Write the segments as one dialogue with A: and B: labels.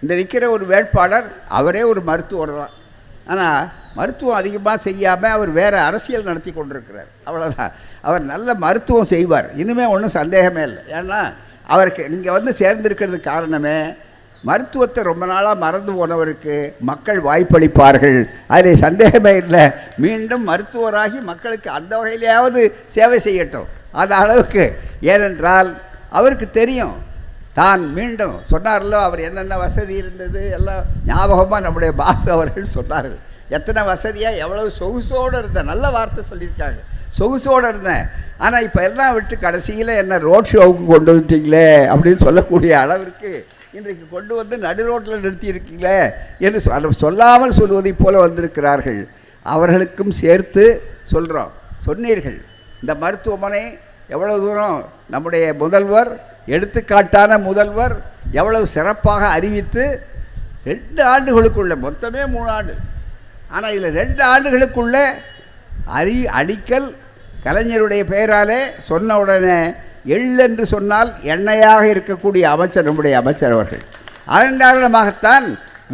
A: இந்த நிற்கிற ஒரு வேட்பாளர் அவரே ஒரு மருத்துவர் தான். ஆனால் மருத்துவம் அதிகமாக செய்யாமல் அவர் வேறு அரசியல் நடத்தி கொண்டிருக்கிறார். அவ்வளோதான். அவர் நல்ல மருத்துவம் செய்வார், இனிமேல் ஒன்றும் சந்தேகமே இல்லை. ஏன்னா அவருக்கு இங்கே வந்து சேர்ந்திருக்கிறதுக்கு காரணமே மருத்துவத்தை ரொம்ப நாளாக மறந்து போனவருக்கு மக்கள் வாய்ப்பளிப்பார்கள், அதில் சந்தேகமே இல்லை. மீண்டும் மருத்துவராகி மக்களுக்கு அந்த வகையிலேயாவது சேவை செய்யட்டும். அந்த அளவுக்கு. ஏனென்றால் அவருக்கு தெரியும், தான் மீண்டும் சொன்னார்லோ அவர் என்னென்ன வசதி இருந்தது எல்லாம் ஞாபகமாக நம்முடைய பாஸ் அவர்கள் சொன்னார்கள். எத்தனை வசதியாக எவ்வளவு சொகுசோடு இருந்தேன், நல்ல வார்த்தை சொல்லியிருக்காங்க, சொகுசோடு இருந்தேன். ஆனால் இப்போ எல்லாம் விட்டு கடைசியில் என்ன ரோட் ஷோவுக்கு கொண்டு வந்துட்டீங்களே அப்படின்னு சொல்லக்கூடிய அளவிற்கு இன்றைக்கு கொண்டு வந்து நடு ரோட்டில் நிறுத்தியிருக்கீங்களே என்று சொல்லாமல் சொல்வதைப் போல வந்திருக்கிறார்கள். அவர்களுக்கும் சேர்த்து சொல்கிறோம். சொன்னீர்கள் இந்த மருத்துவமனை எவ்வளவு தூரம் நம்முடைய முதல்வர், எடுத்துக்காட்டான முதல்வர் எவ்வளவு சிறப்பாக அறிவித்து 2 ஆண்டுகளுக்குள்ளே, மொத்தமே 3 ஆண்டு, ஆனால் இதில் 2 ஆண்டுகளுக்குள்ளே அடிக்கல் கலைஞருடைய பெயராலே சொன்ன உடனே எள்ளென்று சொன்னால் எண்ணெயாக இருக்கக்கூடிய அமைச்சர் நம்முடைய அமைச்சர் அவர்கள். அதன் காரணமாகத்தான்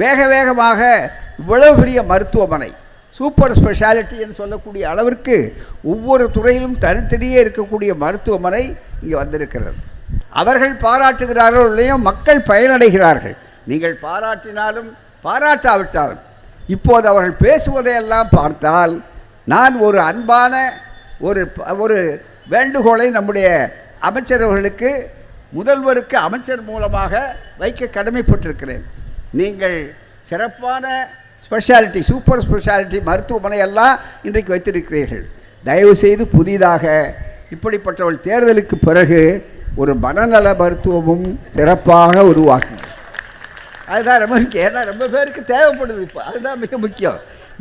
A: வேக வேகமாக இவ்வளவு பெரிய மருத்துவமனை, சூப்பர் ஸ்பெஷாலிட்டி என்று சொல்லக்கூடிய அளவிற்கு ஒவ்வொரு துறையிலும் தனித்தனியே இருக்கக்கூடிய மருத்துவமனை இங்கே வந்திருக்கிறது. அவர்கள் பாராட்டுகிறார்கள் இல்லையோ, மக்கள் பயனடைகிறார்கள். நீங்கள் பாராட்டினாலும் பாராட்டாவிட்டாலும் இப்போது அவர்கள் பேசுவதையெல்லாம் பார்த்தால் நான் ஒரு அன்பான ஒரு வேண்டுகோளை நம்முடைய அமைச்சர் அவர்களுக்கு, முதல்வருக்கு அமைச்சர் மூலமாக வைக்க கடமைப்பட்டிருக்கிறேன். நீங்கள் சிறப்பான ஸ்பெஷாலிட்டி, சூப்பர் ஸ்பெஷாலிட்டி மருத்துவமனை எல்லாம் இன்றைக்கு வைத்திருக்கிறீர்கள். தயவுசெய்து புதிதாக இப்படிப்பட்டவள் தேர்தலுக்கு பிறகு ஒரு மனநல மருத்துவமும் சிறப்பாக உருவாக்குங்க. அதுதான் ரொம்ப முக்கியம். ஏன்னா ரொம்ப பேருக்கு தேவைப்படுது இப்போ, அதுதான் மிக முக்கியம்.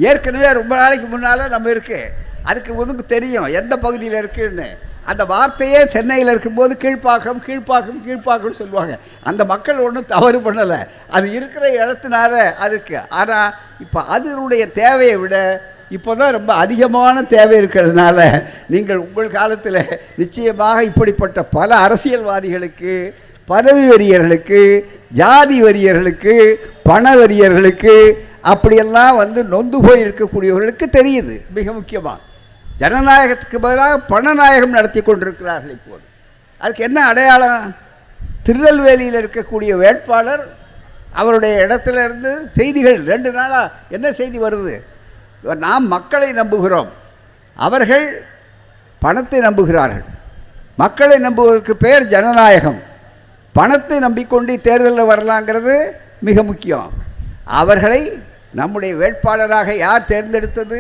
A: ஏற்கனவே ரொம்ப நாளைக்கு முன்னால் நம்ம இருக்குது, அதுக்கு உனக்கு தெரியும் எந்த பகுதியில் இருக்குன்னு. அந்த வார்த்தையே சென்னையில் இருக்கும்போது கீழ்ப்பாக்கம் கீழ்ப்பாக்கம் கீழ்ப்பாக்கம்னு சொல்லுவாங்க. அந்த மக்கள் ஒன்றும் தவறு பண்ணலை, அது இருக்கிற இடத்துனால அதுக்கு. ஆனால் இப்போ அதனுடைய தேவையை விட இப்போ தான் ரொம்ப அதிகமான தேவை இருக்கிறதுனால நீங்கள் உங்கள் காலத்தில் நிச்சயமாக இப்படிப்பட்ட பல அரசியல்வாதிகளுக்கு, பதவி வெறியர்களுக்கு, ஜாதி வெறியர்களுக்கு, பண வெறியர்களுக்கு, அப்படியெல்லாம் வந்து நொந்து போய் இருக்கக்கூடியவர்களுக்கு தெரியுது. மிக முக்கியமாக ஜனநாயகத்துக்கு பதிலாக பணநாயகம் நடத்தி கொண்டிருக்கிறார்கள் இப்போது. அதுக்கு என்ன அடையாளம்? திருநெல்வேலியில் இருக்கக்கூடிய வேட்பாளர், அவருடைய இடத்துலேருந்து செய்திகள் 2 நாளாக என்ன செய்தி வருது? நாம் மக்களை நம்புகிறோம், அவர்கள் பணத்தை நம்புகிறார்கள். மக்களை நம்புவதற்கு பெயர் ஜனநாயகம். பணத்தை நம்பிக்கொண்டு தேர்தலில் வரலாங்கிறது மிக முக்கியம். அவர்களை நம்முடைய வேட்பாளராக யார் தேர்ந்தெடுத்தது?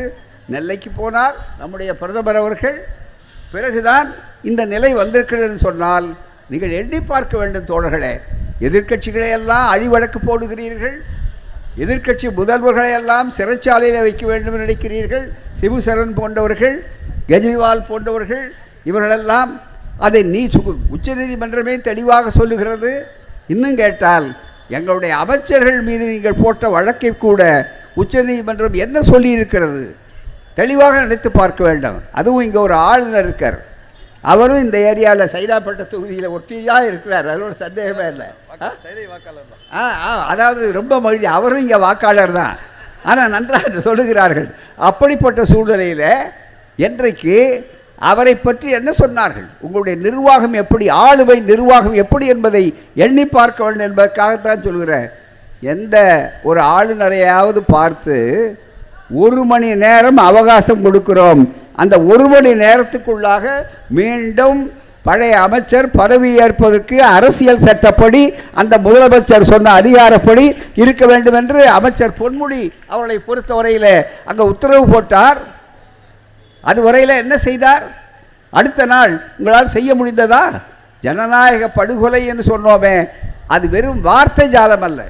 A: நெல்லைக்கு போனார் நம்முடைய பிரதமர் அவர்கள். பிறகுதான் இந்த நிலை வந்திருக்கிறதுன்னு சொன்னால் நீங்கள் எண்ணி பார்க்க வேண்டும் தோழர்களே. எதிர்க்கட்சிகளை எல்லாம் அழிவழக்கு போடுகிறீர்கள், எதிர்க்கட்சி முதல்வர்களையெல்லாம் சிறைச்சாலையில் வைக்க வேண்டும் நினைக்கிறீர்கள். சிபுசரன் போன்றவர்கள், கெஜ்ரிவால் போன்றவர்கள், இவர்களெல்லாம் அதை உச்சநீதிமன்றமே தெளிவாக சொல்லுகிறது. இன்னும் கேட்டால் எங்களுடைய அமைச்சர்கள் மீது நீங்கள் போட்ட வழக்கை கூட உச்சநீதிமன்றம் என்ன சொல்லியிருக்கிறது தெளிவாக நினைத்து பார்க்க வேண்டும். அதுவும் இங்கே ஒரு ஆளுநர் இருக்கார், அவரும் இந்த ஏரியாவில் சைதாப்பேட்டை தொகுதியில் ஒட்டியாக இருக்கிறார், அதோட சந்தேகமே இல்லை. அதாவது ரொம்ப மகிழ்ச்சி, அவரும் இங்கே வாக்காளர் தான். ஆனால் நன்றாக சொல்லுகிறார்கள். அப்படிப்பட்ட சூழ்நிலையில் இன்றைக்கு அவரை பற்றி என்ன சொன்னார்கள்? உங்களுடைய நிர்வாகம் எப்படி, ஆளுமை நிர்வாகம் எப்படி என்பதை எண்ணி பார்க்க வேண்டும் என்பதற்காகத்தான் சொல்கிறேன். எந்த ஒரு ஆளுநரையாவது பார்த்து 1 மணி நேரம் அவகாசம் கொடுக்கிறோம், அந்த 1 மணி நேரத்துக்குள்ளாக மீண்டும் பழைய அமைச்சர் பதவி ஏற்பதற்கு அரசியல் சட்டப்படி அந்த முதலமைச்சர் சொன்ன அதிகாரப்படி இருக்க வேண்டும் என்று அமைச்சர் பொன்முடி அவர்களை பொறுத்தவரையில் அங்கே உத்தரவு போட்டார். அதுவரையில் என்ன செய்தார்? அடுத்த நாள் உங்களால் செய்ய முடிந்ததா? ஜனநாயக படுகொலை என்று சொன்னோமே, அது வெறும் வார்த்தை ஜாலம் அல்ல,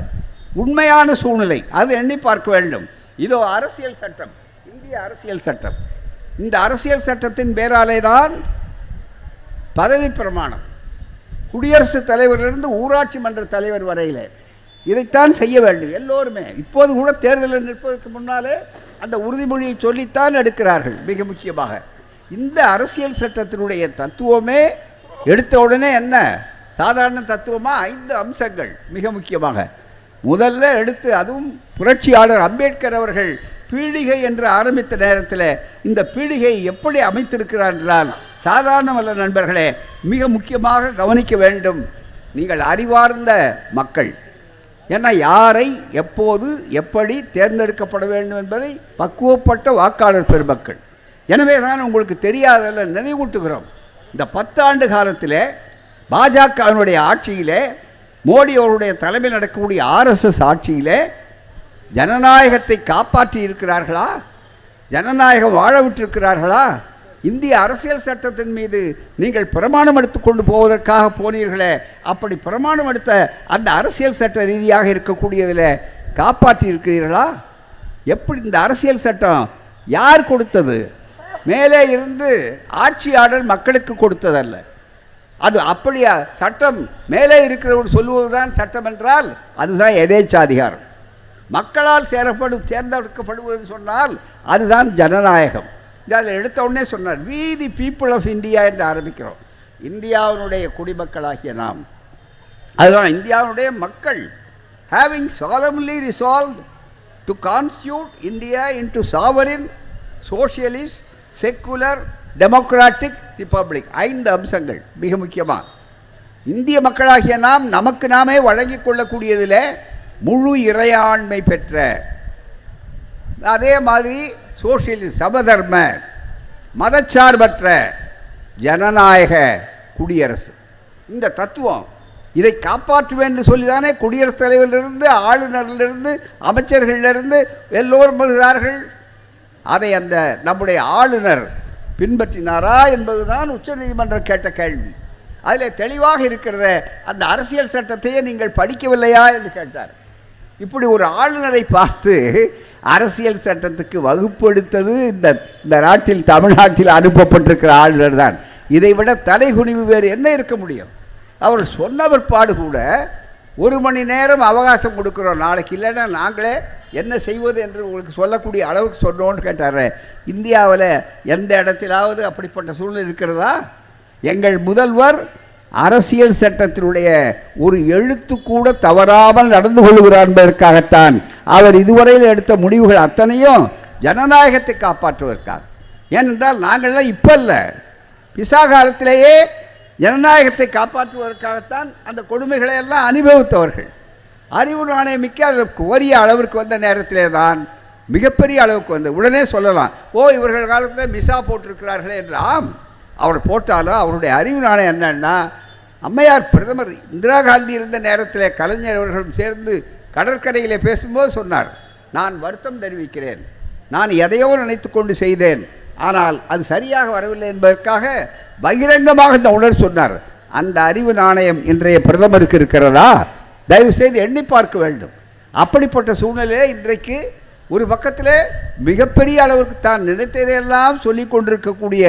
A: உண்மையான சூழ்நிலை. அது எண்ணி பார்க்க வேண்டும். இதோ அரசியல் சட்டம், இந்திய அரசியல் சட்டம். இந்த அரசியல் சட்டத்தின் பேராலே தான் பதவி பிரமாணம், குடியரசுத் தலைவரிலிருந்து ஊராட்சி மன்ற தலைவர் வரையில் இதைத்தான் செய்ய வேண்டும் எல்லோருமே. இப்போது கூட தேர்தலில் நிற்பதற்கு முன்னாலே அந்த உறுதிமொழியை சொல்லித்தான் எடுக்கிறார்கள். மிக முக்கியமாக இந்த அரசியல் சட்டத்தினுடைய தத்துவமே எடுத்த உடனே என்ன சாதாரண தத்துவமாக 5 அம்சங்கள். மிக முக்கியமாக முதல்ல எடுத்து, அதுவும் புரட்சியாளர் அம்பேத்கர் அவர்கள் பீடிகை என்று ஆரம்பித்த நேரத்தில் இந்த பீடிகை எப்படி அமைத்திருக்கிறார் என்றால், சாதாரணமல்ல நண்பர்களே, மிக முக்கியமாக கவனிக்க வேண்டும். நீங்கள் அறிவார்ந்த மக்கள், ஏன்னா யாரை எப்போது எப்படி தேர்ந்தெடுக்கப்பட வேண்டும் என்பதை பக்குவப்பட்ட வாக்காளர் பெருமக்கள். எனவே தான் உங்களுக்கு தெரியாதல்ல நினைவூட்டுகிறோம். இந்த 10 ஆண்டு காலத்தில் பாஜகவினுடைய ஆட்சியிலே, மோடி அவருடைய தலைமையில் நடக்கக்கூடிய RSS ஆட்சியிலே ஜனநாயகத்தை காப்பாற்றி இருக்கிறார்களா? ஜனநாயகம் வாழ விட்டிருக்கிறார்களா? இந்திய அரசியல் சட்டத்தின் மீது நீங்கள் பிரமாணம் எடுத்துக்கொண்டு போவதற்காக போனீர்களே, அப்படி பிரமாணம் எடுத்த அந்த அரசியல் சட்ட ரீதியாக இருக்கக்கூடியதில் காப்பாற்றி இருக்கிறீர்களா? எப்படி இந்த அரசியல் சட்டம் யார் கொடுத்தது? மேலே இருந்து ஆட்சியாளர் மக்களுக்கு கொடுத்ததல்ல. அது அப்படியா? சட்டம் மேலே இருக்கிறவர் சொல்லுவது தான் சட்டம் என்றால் அதுதான் எதேச்சாதிகாரம். மக்களால் தேர்ந்தெடுக்கப்படுவது சொன்னால் அதுதான் ஜனநாயகம். அதில் எடுத்த உடனே சொன்னார், we the people of India என்று ஆரம்பிக்கிறோம். இந்தியாவினுடைய குடிமக்களாகிய நாம், அதுதான் இந்தியாவுடைய மக்கள். Having solemnly resolved to constitute India into sovereign, socialist, secular, democratic republic. 5 அம்சங்கள் மிக முக்கியமாக. இந்திய மக்களாகிய நாம் நமக்கு நாமே வழங்கிக் கொள்ளக்கூடியதில் முழு இறையாண்மை பெற்ற, அதே மாதிரி சோசியலிஸ்ட், சமதர்ம, மதச்சார்பற்ற ஜனநாயக குடியரசு. இந்த தத்துவம் இதை காப்பாற்ற வேண்டும் சொல்லி தானே குடியரசுத் தலைவரிலிருந்து, ஆளுநரிலிருந்து, அமைச்சர்களிலிருந்து எல்லோரும் வருகிறார்கள். அதை அந்த நம்முடைய ஆளுநர் பின்பற்றினாரா என்பதுதான் உச்சநீதிமன்றம் கேட்ட கேள்வி. அதில் தெளிவாக இருக்கிறத அந்த அரசியல் சட்டத்தையே நீங்கள் படிக்கவில்லையா என்று கேட்டார். இப்படி ஒரு ஆளுநரை பார்த்து அரசியல் சட்டத்துக்கு வகுப்படுத்தது இந்த நாட்டில், தமிழ்நாட்டில் அனுப்பப்பட்டிருக்கிற ஆளுநர் தான். இதைவிட தலைகுனிவு வேறு என்ன இருக்க முடியும்? அவர் சொன்ன பிற்பாடு கூட 1 மணி நேரம் அவகாசம் கொடுக்குறோம், நாளைக்கு இல்லைன்னா நாங்களே என்ன செய்வது என்று உங்களுக்கு சொல்லக்கூடிய அளவுக்கு சொன்னோன்னு கேட்டார். இந்தியாவில் எந்த இடத்திலாவது அப்படிப்பட்ட சூழ்நிலை இருக்கிறதா? எங்கள் முதல்வர் அரசியல் சட்டத்தினுடைய ஒரு எழுத்து கூட தவறாமல் நடந்து கொள்கிறார் என்பதற்காகத்தான் அவர் இதுவரையில் எடுத்த முடிவுகள் அத்தனையும் ஜனநாயகத்தை காப்பாற்றுவதற்காக. ஏனென்றால் நாங்கள்லாம் இப்போ இல்லை, பிசா காலத்திலேயே ஜனநாயகத்தை காப்பாற்றுவதற்காகத்தான் அந்த கொடுமைகளை எல்லாம் அனுபவித்தவர்கள். அறிவு நாணயமிக்க அதற்கு கோரிய அளவிற்கு வந்த நேரத்திலே தான் மிகப்பெரிய அளவுக்கு வந்து உடனே சொல்லலாம், ஓ இவர்கள் காலத்தில் மிசா போட்டிருக்கிறார்களே என்று. ஆம், அவர் போட்டாலும் அவருடைய அறிவு நாணயம் என்னன்னா, அம்மையார் பிரதமர் இந்திரா காந்தி இருந்த நேரத்தில் கலைஞர் அவர்களும் சேர்ந்து கடற்கரையில் பேசும்போது சொன்னார், நான் வருத்தம் தெரிவிக்கிறேன், நான் எதையோ நினைத்து கொண்டு செய்தேன், ஆனால் அது சரியாக வரவில்லை என்பதற்காக பகிரங்கமாக இந்த உணர்வு சொன்னார். அந்த அறிவு நாணயம் இன்றைய பிரதமருக்கு இருக்கிறதா? தயவு செய்து எண்ணி பார்க்க வேண்டும். அப்படிப்பட்ட சூழ்நிலையில் இன்றைக்கு ஒரு பக்கத்தில் மிகப்பெரிய அளவுக்கு தான் நினைத்ததையெல்லாம் சொல்லி கொண்டிருக்கக்கூடிய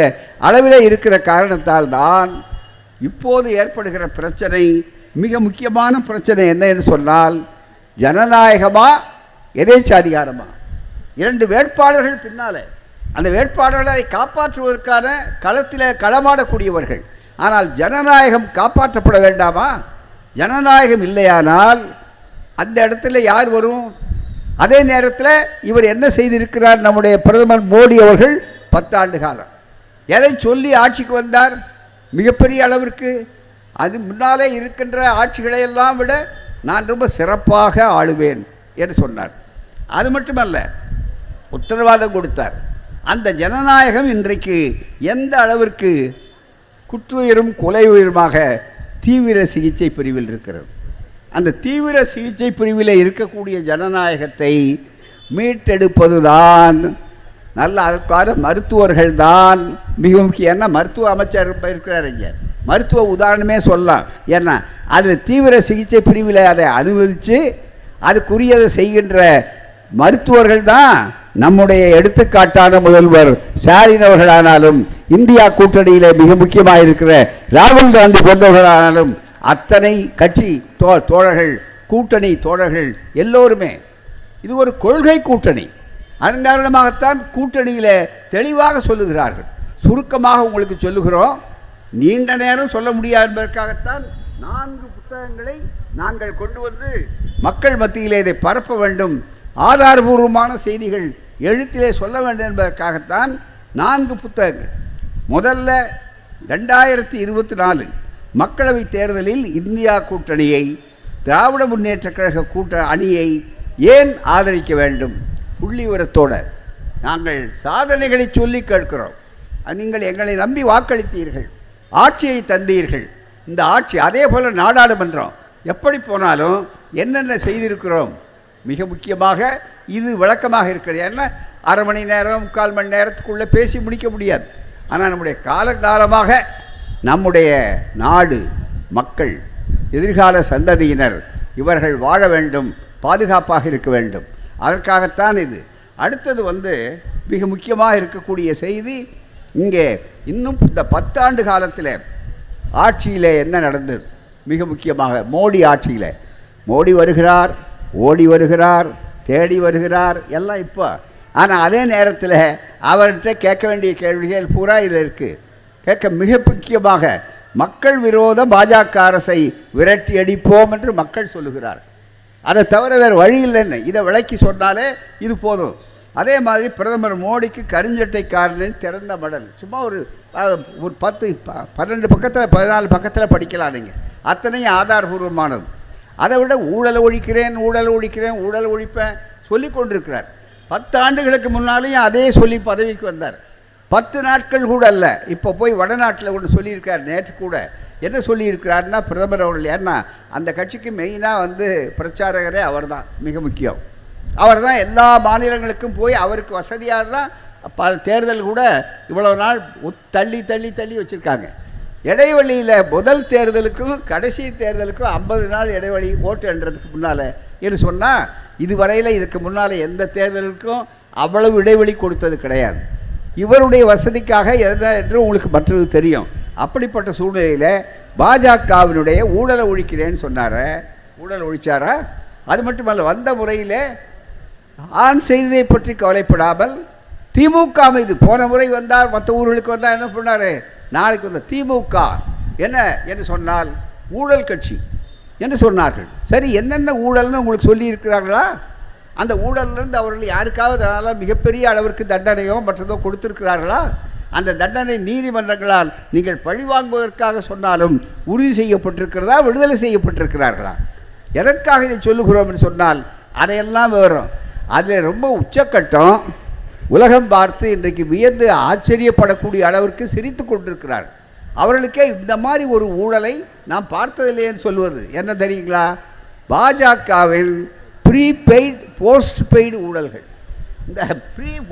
A: அளவில் இருக்கிற காரணத்தால் தான் இப்போது ஏற்படுகிற பிரச்சனை, மிக முக்கியமான பிரச்சனை என்ன என்று சொன்னால், ஜனநாயகமா எதேச்சாதிகாரமா? 2 வேட்பாளர்கள் பின்னாலே, அந்த வேட்பாளர்களை அதை காப்பாற்றுவதற்கான களத்தில் களமாடக்கூடியவர்கள். ஆனால் ஜனநாயகம் காப்பாற்றப்பட வேண்டாமா? ஜனநாயகம் இல்லையானால் அந்த இடத்துல யார் வரும்? அதே நேரத்தில் இவர் என்ன செய்திருக்கிறார்? நம்முடைய பிரதமர் மோடி அவர்கள் 10 ஆண்டு காலம் எதை சொல்லி ஆட்சிக்கு வந்தார்? மிகப்பெரிய அளவிற்கு அது முன்னாலே இருக்கின்ற ஆட்சிகளை எல்லாம் விட நான் ரொம்ப சிறப்பாக ஆளுவேன் என்று சொன்னார். அது மட்டுமல்ல, உத்தரவாதம் கொடுத்தார். அந்த ஜனநாயகம் இன்றைக்கு எந்த அளவிற்கு குற்றுயிரும் கொலை உயிருமாக தீவிர சிகிச்சை பிரிவில் இருக்கிறது. அந்த தீவிர சிகிச்சை பிரிவில் இருக்கக்கூடிய ஜனநாயகத்தை மீட்டெடுப்பது தான் நல்ல, அதற்கான மருத்துவர்கள் தான் மிக முக்கியம். ஏன்னா மருத்துவ அமைச்சர் இருக்கிறார் இங்கே, மருத்துவ உதாரணமே சொல்லலாம். ஏன்னா அது தீவிர சிகிச்சை பிரிவில் அதை அனுமதித்து அதுக்குரியதை செய்கின்ற மருத்துவர்கள் தான் நம்முடைய எடுத்துக்காட்டான முதல்வர் ஸ்டாலின் அவர்களானாலும், இந்தியா கூட்டணியில் மிக முக்கியமாக இருக்கிற ராகுல் காந்தி போன்றவர்களானாலும், அத்தனை கட்சி தோழர்கள், கூட்டணி தோழர்கள் எல்லோருமே இது ஒரு கொள்கை கூட்டணி. அதன் காரணமாகத்தான் கூட்டணியில் தெளிவாக சொல்லுகிறார்கள். சுருக்கமாக உங்களுக்கு சொல்லுகிறோம், நீண்ட நேரம் சொல்ல முடியாது என்பதற்காகத்தான் 4 புத்தகங்களை நாங்கள் கொண்டு வந்து மக்கள் மத்தியிலே இதை பரப்ப வேண்டும், ஆதாரபூர்வமான செய்திகள் எழுத்திலே சொல்ல வேண்டும் என்பதற்காகத்தான் 4 புத்தகங்கள். முதல்ல 2024 மக்களவைத் தேர்தலில் இந்தியா கூட்டணியை, திராவிட முன்னேற்ற கழக அணியை ஏன் ஆதரிக்க வேண்டும், புள்ளி விவரத்தோடு நாங்கள் சாதனைகளை சொல்லி கேட்கிறோம். நீங்கள் எங்களை நம்பி வாக்களித்தீர்கள், ஆட்சியை தந்தீர்கள். இந்த ஆட்சி அதே போல் நாடாளுமன்றம் எப்படி போனாலும் என்னென்ன செய்திருக்கிறோம், மிக முக்கியமாக இது விளக்கமாக இருக்கிறது. ஏன்னா அரை மணி நேரம் 3/4 மணி நேரத்துக்குள்ளே பேசி முடிக்க முடியாது. ஆனால் நம்முடைய காலகாலமாக நம்முடைய நாடு, மக்கள், எதிர்கால சந்ததியினர் இவர்கள் வாழ வேண்டும், பாதுகாப்பாக இருக்க வேண்டும். அதற்காகத்தான் இது. அடுத்தது மிக முக்கியமாக இருக்கக்கூடிய செய்தி, இங்கே இன்னும் இந்த 10 ஆண்டு காலத்தில் ஆட்சியில் என்ன நடந்தது, மிக முக்கியமாக மோடி ஆட்சியில். மோடி வருகிறார், ஓடி வருகிறார், தேடி வருகிறார், எல்லாம் இப்போ. ஆனால் அதே நேரத்தில் அவர்கிட்ட கேட்க வேண்டிய கேள்விகள் பூரா இதில் இருக்குது. கேட்க மிக முக்கியமாக மக்கள் விரோத பாஜக அரசை விரட்டி அடிப்போம் என்று மக்கள் சொல்லுகிறார். அதை தவிர வேறு வழி இல்லைன்னு இதை விளக்கி சொன்னாலே இது போதும். அதே மாதிரி பிரதமர் மோடிக்கு கருஞ்சட்டைக்காரனின் திறந்த மடல், சும்மா ஒரு 10 12 பக்கத்தில் 14 பக்கத்தில் படிக்கலாம் நீங்கள், அத்தனையும் ஆதாரபூர்வமானது. அதை விட ஊழலை ஒழிக்கிறேன், ஊழலை ஒழிக்கிறேன், ஊழலை ஒழிப்பேன் சொல்லி கொண்டிருக்கிறார். 10 ஆண்டுகளுக்கு முன்னாலேயும் அதே சொல்லி பதவிக்கு வந்தார். 10 நாட்கள் கூட அல்ல, இப்போ போய் வடநாட்டில் ஒன்று சொல்லியிருக்கார். நேற்று கூட என்ன சொல்லியிருக்கிறாருன்னா, பிரதமர் அவர்கள், ஏன்னா அந்த கட்சிக்கு மெயினாக பிரச்சாரகரே அவர் தான், மிக முக்கியம். அவர் தான் எல்லா மாநிலங்களுக்கும் போய் அவருக்கு வசதியாக தான் தேர்தல் கூட இவ்வளோ நாள் தள்ளி தள்ளி தள்ளி வச்சுருக்காங்க. இடைவெளியில் முதல் தேர்தலுக்கும் கடைசி தேர்தலுக்கும் 50 நாள் இடைவெளி ஓட்டு என்றதுக்கு முன்னால் என்று சொன்னால், இதுவரையில் இதுக்கு முன்னால் எந்த தேர்தலுக்கும் அவ்வளவு இடைவெளி கொடுத்தது கிடையாது. இவருடைய வசதிக்காக என்று உங்களுக்கு மற்றது தெரியும். அப்படிப்பட்ட சூழ்நிலையில் பாஜகவினுடைய ஊழலை ஒழிக்கிறேன்னு சொன்னார். ஊழல் ஒழிச்சாரா? அது மட்டுமல்ல, வந்த முறையில் ஆண் செய்தியை பற்றி கவலைப்படாமல் திமுக மீது, போன முறை வந்தால் மற்ற ஊர்களுக்கு வந்தால் என்ன பண்ணார், நாளைக்கு வந்த திமுக என்ன என்று சொன்னால் ஊழல் கட்சி என்று சொன்னார்கள். சரி, என்னென்ன ஊழல்னு உங்களுக்கு சொல்லியிருக்கிறார்களா? அந்த ஊழலிருந்து அவர்கள் யாருக்காவது அதனால் மிகப்பெரிய அளவிற்கு தண்டனையோ மற்றதோ கொடுத்திருக்கிறார்களா? அந்த தண்டனை நீதிமன்றங்களால் நீங்கள் பழிவாங்குவதற்காக சொன்னாலும் உறுதி செய்யப்பட்டிருக்கிறதா, விடுதலை செய்யப்பட்டிருக்கிறார்களா? எதற்காக இதை சொல்லுகிறோம் என்று சொன்னால் அதையெல்லாம் விவரம். அதில் ரொம்ப உச்சக்கட்டம் உலகம் பார்த்து இன்றைக்கு வியந்து ஆச்சரியப்படக்கூடிய அளவிற்கு சிரித்து கொண்டிருக்கிறார். அவர்களுக்கே இந்த மாதிரி ஒரு ஊழலை நாம் பார்த்ததில்லைன்னு சொல்வது என்ன தெரியுங்களா? பாஜகவின் ப்ரீபெய்டு போஸ்ட் பெய்டு ஊழல்கள். இந்த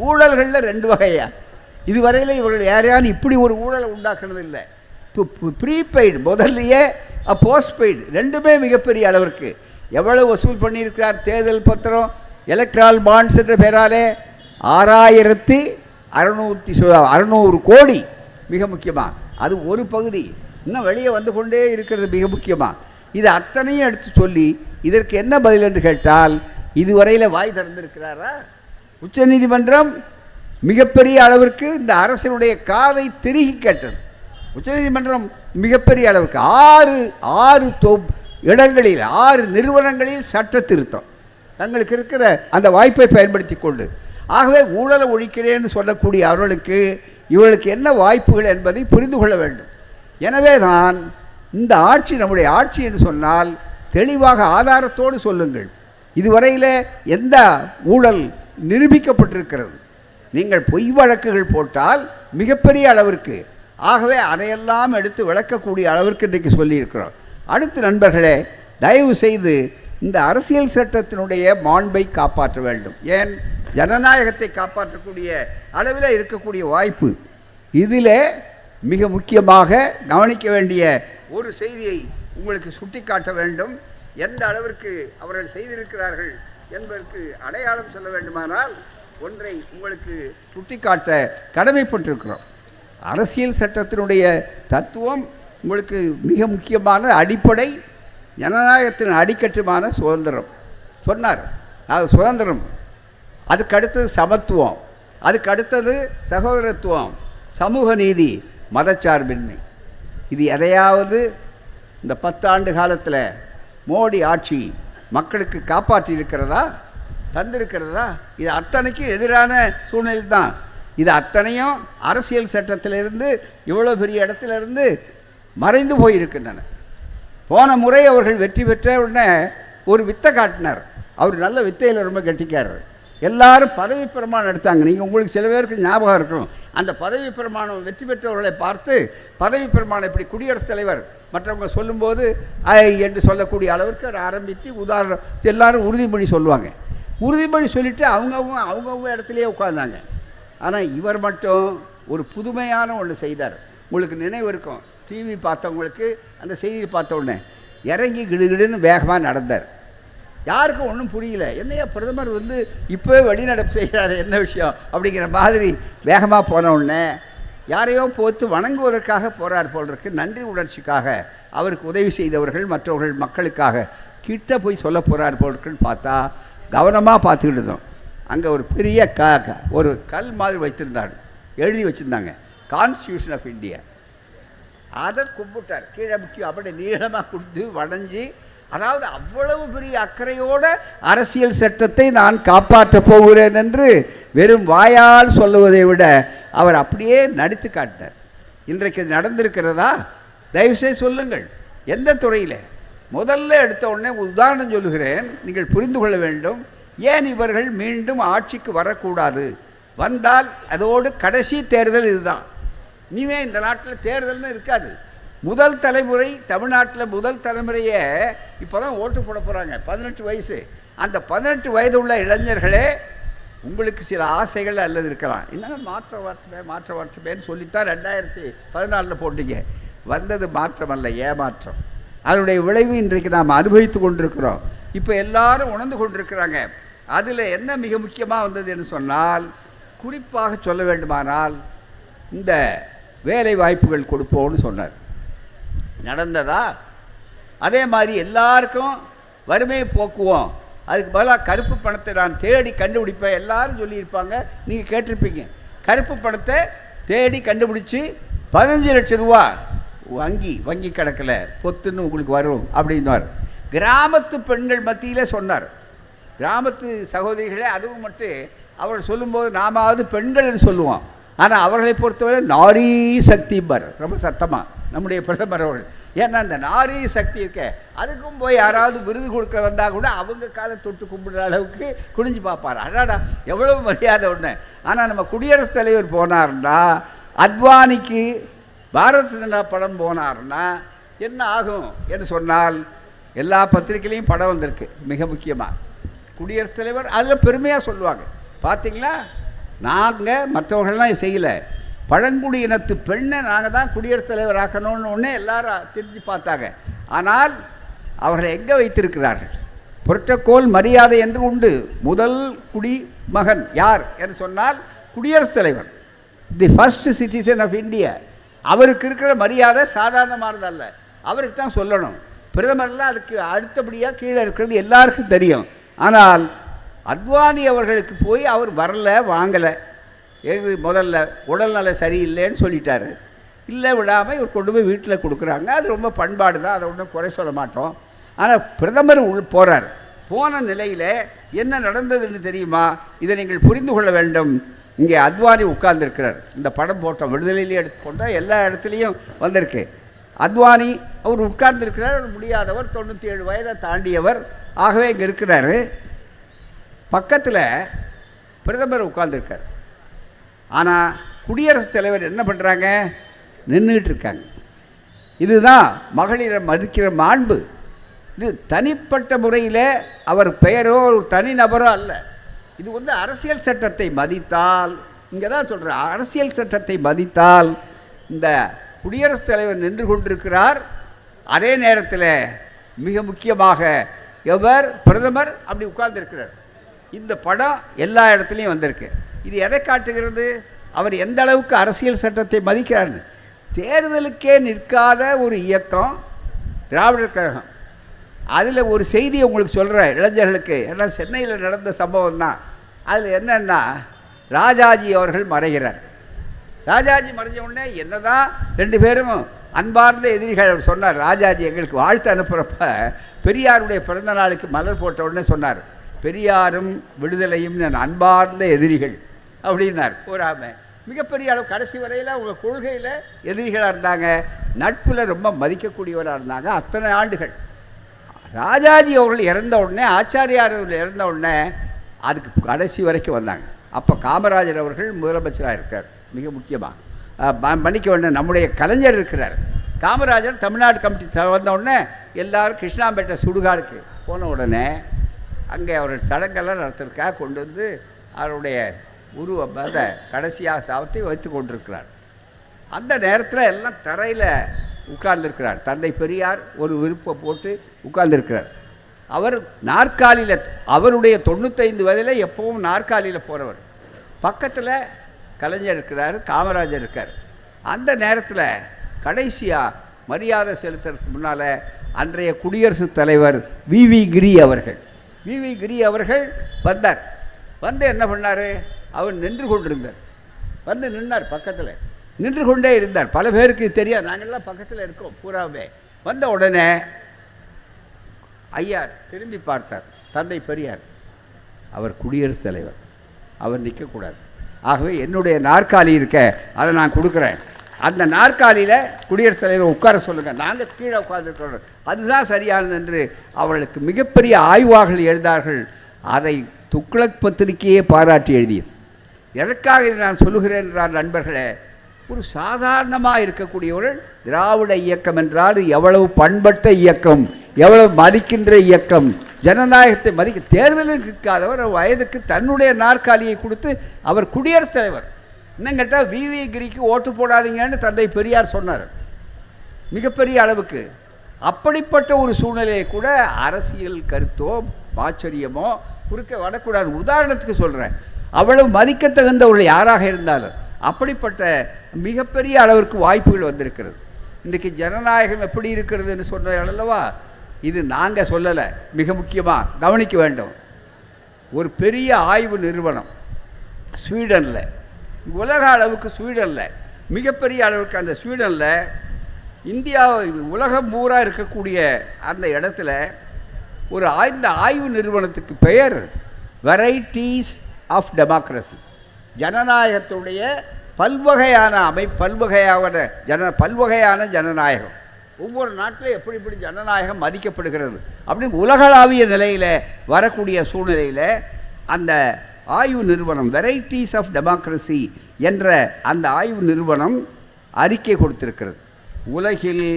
A: ஊழல்களில் 2 வகையா. இதுவரையில் இவர்கள் யாரையானு இப்படி ஒரு ஊழலை உண்டாக்குனது இல்லை. ப்ரீபெய்டு முதல்லையே, போஸ்ட் பெய்டு ரெண்டுமே மிகப்பெரிய அளவிற்கு. எவ்வளவு வசூல் பண்ணியிருக்கிறார்? தேர்தல் பத்திரம், எலக்ட்ரால் பாண்ட்ஸ் என்ற பெயராலே 6600 கோடி. மிக முக்கியமாக அது ஒரு பகுதி இன்னும் வெளியே வந்து கொண்டே இருக்கிறது. மிக முக்கியமாக இது அத்தனையும் எடுத்து சொல்லி இதற்கு என்ன பதில் என்று கேட்டால், இதுவரையில் வாய் திறந்திருக்கிறாரா? உச்சநீதிமன்றம் மிகப்பெரிய அளவிற்கு இந்த அரசினுடைய காதை திருகி கேட்டது. உச்சநீதிமன்றம் மிகப்பெரிய அளவுக்கு 6 இடங்களில் 6 நிறுவனங்களில் சட்ட திருத்தம் தங்களுக்கு இருக்கிற அந்த வாய்ப்பை பயன்படுத்தி கொண்டு. ஆகவே ஊழலை ஒழிக்கிறேன்னு சொல்லக்கூடிய அவர்களுக்கு இவர்களுக்கு என்ன வாய்ப்புகள் என்பதை புரிந்து கொள்ள வேண்டும். எனவே தான் இந்த ஆட்சி நம்முடைய ஆட்சி என்று சொன்னால் தெளிவாக ஆதாரத்தோடு சொல்லுங்கள். இதுவரையில் எந்த ஊழல் நிரூபிக்கப்பட்டிருக்கிறது? நீங்கள் பொய் வழக்குகள் போட்டால் மிகப்பெரிய அளவிற்கு. ஆகவே அதையெல்லாம் எடுத்து விளக்கக்கூடிய அளவிற்கு இன்றைக்கு சொல்லியிருக்கிறோம். அடுத்து நண்பர்களே, தயவு செய்து இந்த அரசியல் சட்டத்தினுடைய மாண்பை காப்பாற்ற வேண்டும். ஏன், ஜனநாயகத்தை காப்பாற்றக்கூடிய அளவில் இருக்கக்கூடிய வாய்ப்பு. இதில் மிக முக்கியமாக கவனிக்க வேண்டிய ஒரு செய்தியை உங்களுக்கு சுட்டிக்காட்ட வேண்டும். எந்த அளவிற்கு அவர்கள் செய்திருக்கிறார்கள் என்பதற்கு அடையாளம் சொல்ல வேண்டுமானால் ஒன்றை உங்களுக்கு சுட்டிக்காட்ட கடமைப்பட்டிருக்கிறோம். அரசியல் சட்டத்தினுடைய தத்துவம் உங்களுக்கு மிக முக்கியமான அடிப்படை, ஜனநாயகத்தின் அடிக்கட்டுமான சுதந்திரம் சொன்னார். அது சுதந்திரம், அதுக்கு அடுத்தது சமத்துவம், அதுக்கு அடுத்தது சகோதரத்துவம், சமூக நீதி, மதச்சார்பின்மை. இது எதையாவது இந்த 10 ஆண்டு காலத்தில் மோடி ஆட்சி மக்களுக்கு காப்பாற்றி இருக்கிறதா, தந்திருக்கிறதா? இது அத்தனைக்கும் எதிரான சூழ்நிலை தான். இது அத்தனையும் அரசியல் சட்டத்திலிருந்து இவ்வளோ பெரிய இடத்துலேருந்து மறைந்து போயிருக்கின்றன. போன முறை அவர்கள் வெற்றி பெற்ற உடனே ஒரு வித்தை காட்டினார். அவர் நல்ல வித்தையில் ரொம்ப கெட்டிக்காரர். எல்லாரும் பதவி பிரமாணம் எடுத்தாங்க. நீங்கள் உங்களுக்கு சில பேருக்கு ஞாபகம் இருக்கணும், அந்த பதவி பிரமாணம் வெற்றி பெற்றவர்களை பார்த்து பதவி பிரமாணம் இப்படி குடியரசுத் தலைவர் மற்றவங்க சொல்லும்போது என்று சொல்லக்கூடிய அளவிற்கு அதை ஆரம்பித்து உதாரணம் எல்லாரும் உறுதிமொழி சொல்லுவாங்க. உறுதிமொழி சொல்லிவிட்டு அவங்கவுங்க இடத்துலையே உட்காந்தாங்க. ஆனால் இவர் மட்டும் ஒரு புதுமையான ஒன்று செய்தார். உங்களுக்கு நினைவு இருக்கும், டிவி பார்த்தவங்களுக்கு அந்த செய்தி பார்த்த உடனே இறங்கி கிடுகிடுன்னு வேகமாக நடந்தார். யாருக்கும் ஒன்றும் புரியல, என்னையா பிரதமர் இப்போ வெளிநடப்பு செய்கிறாரு, என்ன விஷயம் அப்படிங்கிற மாதிரி வேகமாக போன உடனே யாரையோ போத்து வணங்குவதற்காக போகிறார் போல் இருக்கு. நன்றி உணர்ச்சிக்காக அவருக்கு உதவி செய்தவர்கள் மற்றவர்கள் மக்களுக்காக கிட்ட போய் சொல்ல போகிறார் போல் இருக்குன்னு பார்த்தா கவனமாக பார்த்துக்கிட்டு இருந்தோம். அங்கே ஒரு பெரிய ஒரு கல் மாதிரி வைத்திருந்தாங்க, எழுதி வச்சுருந்தாங்க கான்ஸ்டியூஷன் ஆஃப் இந்தியா. அதை கும்பிட்டார், கீழே முக்கியம் அப்படி நீளமாக கொடுத்து வளைஞ்சி, அதாவது அவ்வளவு பெரிய அக்கறையோடு அரசியல் சட்டத்தை நான் காப்பாற்றப் போகிறேன் என்று வெறும் வாயால் சொல்லுவதை விட அவர் அப்படியே நடித்து காட்டினார். இன்றைக்கு நடந்திருக்கிறதா? தயவுசெய்து சொல்லுங்கள், எந்த துறையில்? முதல்ல எடுத்த உடனே உதாரணம் சொல்லுகிறேன், நீங்கள் புரிந்து கொள்ள வேண்டும். ஏன் இவர்கள் மீண்டும் ஆட்சிக்கு வரக்கூடாது? வந்தால் அதோடு கடைசி தேர்தல் இதுதான். இனிமே இந்த நாட்டில் தேர்தல்னு இருக்காது. முதல் தலைமுறை தமிழ்நாட்டில் முதல் தலைமுறையை இப்போ தான் ஓட்டு போட போகிறாங்க, 18 வயசு. அந்த 18 வயது உள்ள இளைஞர்களே உங்களுக்கு சில ஆசைகள் அல்லது இருக்கலாம், என்ன மாற்ற வரட்டுமேன்னு சொல்லித்தான் 2014 போட்டீங்க. வந்தது மாற்றம் அல்ல, ஏமாற்றம். அதனுடைய விளைவு இன்றைக்கு நாம் அனுபவித்து கொண்டிருக்கிறோம். இப்போ எல்லாரும் உணர்ந்து கொண்டிருக்கிறாங்க. அதில் என்ன மிக முக்கியமாக வந்தது என்று சொன்னால், குறிப்பாக சொல்ல வேண்டுமானால் இந்த வேலை வாய்ப்புகள் கொடுப்போம்னு சொன்னார். நடந்ததா? அதே மாதிரி எல்லாருக்கும் வறுமையை போக்குவோம், அதுக்கு பதிலாக கருப்பு பணத்தை நான் தேடி கண்டுபிடிப்பேன் எல்லாரும் சொல்லியிருப்பாங்க, நீங்கள் கேட்டிருப்பீங்க. கருப்பு பணத்தை தேடி கண்டுபிடிச்சி 15 லட்சம் ரூபா வங்கி கணக்கில் பொத்துன்னு உங்களுக்கு வரும் அப்படின்னார். கிராமத்து பெண்கள் மத்தியில் சொன்னார். கிராமத்து சகோதரிகளே, அதுவும் மட்டும் அவர் சொல்லும்போது நாமாவது பெண்கள்னு சொல்லுவோம், ஆனால் அவர்களை பொறுத்தவரை நாரி சக்திம்பர் ரொம்ப சத்தமாக நம்முடைய பிரதமர் அவர்கள். ஏன்னா அந்த நாரி சக்தி இருக்க, அதுக்கும் போய் யாராவது விருது கொடுக்க வந்தால் கூட அவங்க காலை தொட்டு கும்பிடுற அளவுக்கு குனிஞ்சு பார்ப்பார். அடாடா எவ்வளவு மரியாதை ஒன்று. ஆனால் நம்ம குடியரசுத் தலைவர் போனார்னா, அத்வானிக்கு பாரத் ஜனதா படம் போனார்னா என்ன ஆகும் என்று சொன்னால், எல்லா பத்திரிகையிலையும் படம் வந்திருக்கு. மிக முக்கியமாக குடியரசுத் தலைவர் அதில் பெருமையாக சொல்லுவாங்க, பார்த்தீங்களா நாங்கள் மற்றவர்கள்லாம் செய்யலை, பழங்குடியினத்து பெண்ணை நாங்கள் தான் குடியரசுத் தலைவர் ஆக்கணும்னு ஒன்றே எல்லாரும் திரும்பி பார்த்தாங்க. ஆனால் அவர்களை எங்கே வைத்திருக்கிறார்கள்? புரோட்டோகால் மரியாதை என்று உண்டு. முதல் குடிமகன் யார் என்று சொன்னால் குடியரசுத் தலைவர், the first citizen of India. அவருக்கு இருக்கிற மரியாதை சாதாரணமானது அல்ல, அவருக்கு தான் சொல்லணும். பிரதமர்லாம் அதுக்கு அடுத்தபடியாக கீழே இருக்கிறது எல்லாருக்கும் தெரியும். ஆனால் அத்வானி அவர்களுக்கு போய் அவர் வரல, வாங்கலை. எது முதல்ல உடல்நல சரியில்லைன்னு சொல்லிட்டாரு, இல்லை விடாமல் இவர் கொண்டு போய் வீட்டில் கொடுக்குறாங்க. அது ரொம்ப பண்பாடு தான், அதை ஒன்றும் குறை சொல்ல மாட்டோம். ஆனால் பிரதமர் போகிறார். போன நிலையில் என்ன நடந்ததுன்னு தெரியுமா? இதை நீங்கள் புரிந்து கொள்ள வேண்டும். இங்கே அத்வானி உட்கார்ந்துருக்கிறார். இந்த படம் போட்டோம், விடுதலையிலே எடுத்து போட்டால் எல்லா இடத்துலையும் வந்திருக்கு. அத்வானி அவர் உட்கார்ந்துருக்கிறார், முடியாதவர், 97 வயதை தாண்டியவர். ஆகவே இங்கே இருக்கிறாரு. பக்கத்தில் பிரதமர் உட்கார்ந்துருக்கார். ஆனால் குடியரசுத் தலைவர் என்ன பண்ணுறாங்க? நின்றுக்கிட்டு இருக்காங்க. இதுதான் மகளிரை மதிக்கிற மாண்பு. இது தனிப்பட்ட முறையில் அவர் பெயரோ ஒரு தனிநபரோ அல்ல. இது அரசியல் சட்டத்தை மதித்தால், இங்கே தான் சொல்கிறேன், அரசியல் சட்டத்தை மதித்தால் இந்த குடியரசுத் தலைவர் நின்று கொண்டிருக்கிறார். அதே நேரத்தில் மிக முக்கியமாக எவர் பிரதமர் அப்படி உட்கார்ந்துருக்கிறார். இந்த படம் எல்லா இடத்துலையும் வந்திருக்கு. இது எதை காட்டுகிறது? அவர் எந்த அளவுக்கு அரசியல் சட்டத்தை மதிக்கிறார்னு. தேர்தலுக்கே நிற்காத ஒரு இயக்கம் திராவிடர் கழகம். அதில் ஒரு செய்தியை உங்களுக்கு சொல்கிறேன் இளைஞர்களுக்கு, ஏன்னா சென்னையில் நடந்த சம்பவம் தான். அதில் என்னென்னா, ராஜாஜி அவர்கள் மறைகிறார். ராஜாஜி மறைஞ்ச உடனே என்ன தான் 2 பேரும் அன்பார்ந்த எதிரிகள் அவர் சொன்னார். ராஜாஜி எங்களுக்கு வாழ்த்து அனுப்புகிறப்ப பெரியாருடைய பிறந்த நாளுக்கு மலர் போட்ட உடனே சொன்னார், பெரியாரும் விடுதலையும் நான் அன்பார்ந்த எதிரிகள் அப்படின்னார். போராமல் மிகப்பெரிய அளவு கடைசி வரையில் அவங்க கொள்கையில் எதிரிகளாக இருந்தாங்க, நட்பில் ரொம்ப மதிக்கக்கூடியவராக இருந்தாங்க. அத்தனை ஆண்டுகள் ராஜாஜி அவர்கள் இறந்த உடனே, ஆச்சாரியார் அவர்கள் இறந்த உடனே அதுக்கு கடைசி வரைக்கும் வந்தாங்க. அப்போ காமராஜர் அவர்கள் முதலமைச்சராக இருக்கார். மிக முக்கியமாக மன்னிக்க வேண்டும், நம்முடைய கலைஞர் இருக்கிறார். காமராஜர் தமிழ்நாடு கமிட்டி வந்த உடனே எல்லோரும் கிருஷ்ணாம்பேட்டை சுடுகாடுக்கு போன உடனே அங்கே அவர்கள் சடங்கெல்லாம் நடத்துறதுக்காக கொண்டு வந்து அவருடைய உருவம் அதை கடைசியாக சாவத்தை வைத்து கொண்டிருக்கிறார். அந்த நேரத்தில் எல்லாம் தரையில் உட்கார்ந்துருக்கிறார். தந்தை பெரியார் ஒரு விருப்பம் போட்டு உட்கார்ந்துருக்கிறார். அவர் நாற்காலியில், அவருடைய 95 வயதில் எப்பவும் நாற்காலியில் போகிறவர். பக்கத்தில் கலைஞர் இருக்கிறார், காமராஜர் இருக்கார். அந்த நேரத்தில் கடைசியாக மரியாதை செலுத்துறதுக்கு முன்னால் அன்றைய குடியரசுத் தலைவர் வி.வி. கிரி அவர்கள் வந்தார். வந்து என்ன பண்ணார், அவர் நின்று கொண்டிருந்தார். வந்து நின்னார், பக்கத்தில் நின்று கொண்டே இருந்தார். பல பேருக்கு தெரியாது, நாங்கள்லாம் பக்கத்தில் இருக்கோம் பூராவே. வந்த உடனே ஐயா திரும்பி பார்த்தார். தந்தை பெரியார், அவர் குடியரசுத் தலைவர், அவர் நிற்கக்கூடாது. ஆகவே என்னுடைய நாற்காலி இருக்க, அதை நான் கொடுக்குறேன். அந்த நாற்காலியில் குடியரசுத் தலைவர் உட்கார சொல்லுங்கள், நாங்கள் கீழே உட்கார்ந்துருக்கிறோம், அதுதான் சரியானது என்று அவர்களுக்கு மிகப்பெரிய ஆய்வாளர்கள் எழுந்தார்கள். அதை துக்ளக் பத்திரிகையே பாராட்டி எழுதியது. எதற்காக இதை நான் சொல்லுகிறேன் என்றால், நண்பர்களே, ஒரு சாதாரணமாக இருக்கக்கூடியவர்கள் திராவிட இயக்கம் என்றால் எவ்வளவு பண்பட்ட இயக்கம், எவ்வளவு மதிக்கின்ற இயக்கம், ஜனநாயகத்தை மதிக்க, தேர்தலில் இருக்காதவர் வயதுக்கு தன்னுடைய நாற்காலியை கொடுத்து அவர் குடியரசுத் தலைவர். இன்னும் கேட்டால் வி.வி. கிரிக்கு ஓட்டு போடாதீங்கன்னு தந்தை பெரியார் சொன்னார். மிகப்பெரிய அளவுக்கு அப்படிப்பட்ட ஒரு சூழ்நிலையை கூட அரசியல் கருத்தோ ஆச்சரியமோ குறுக்க வரக்கூடாது. உதாரணத்துக்கு சொல்கிறேன், அவ்வளவு மதிக்கத்தகுந்தவர்கள் யாராக இருந்தாலும் அப்படிப்பட்ட மிகப்பெரிய அளவிற்கு வாய்ப்புகள் வந்திருக்கிறது. இன்றைக்கு ஜனநாயகம் எப்படி இருக்கிறதுன்னு சொன்ன அல்லவா, இது நாங்கள் சொல்லலை. மிக முக்கியமாக கவனிக்க வேண்டும், ஒரு பெரிய ஆய்வு நிறுவனம் ஸ்வீடனில், உலக அளவுக்கு ஸ்வீடனில் மிகப்பெரிய அளவுக்கு, அந்த ஸ்வீடனில் இந்தியா உலகம் பூரா இருக்கக்கூடிய அந்த இடத்துல ஒரு ஆய்வு நிறுவனத்துக்கு பெயர் வெரைட்டிஸ் ஆஃப் டெமோக்ரஸி, ஜனநாயகத்துடைய பல்வகையான பல்வகையான ஜனநாயகம். ஒவ்வொரு நாட்டிலும் எப்படி இப்படி ஜனநாயகம் மதிக்கப்படுகிறது அப்படின்னு உலகளாவிய நிலையில் வரக்கூடிய சூழ்நிலையில் அந்த ஆய்வு நிறுவனம் வெரைட்டிஸ் ஆஃப் டெமோக்ரஸி என்ற அந்த ஆய்வு நிறுவனம் அறிக்கை கொடுத்திருக்கிறது. உலகில்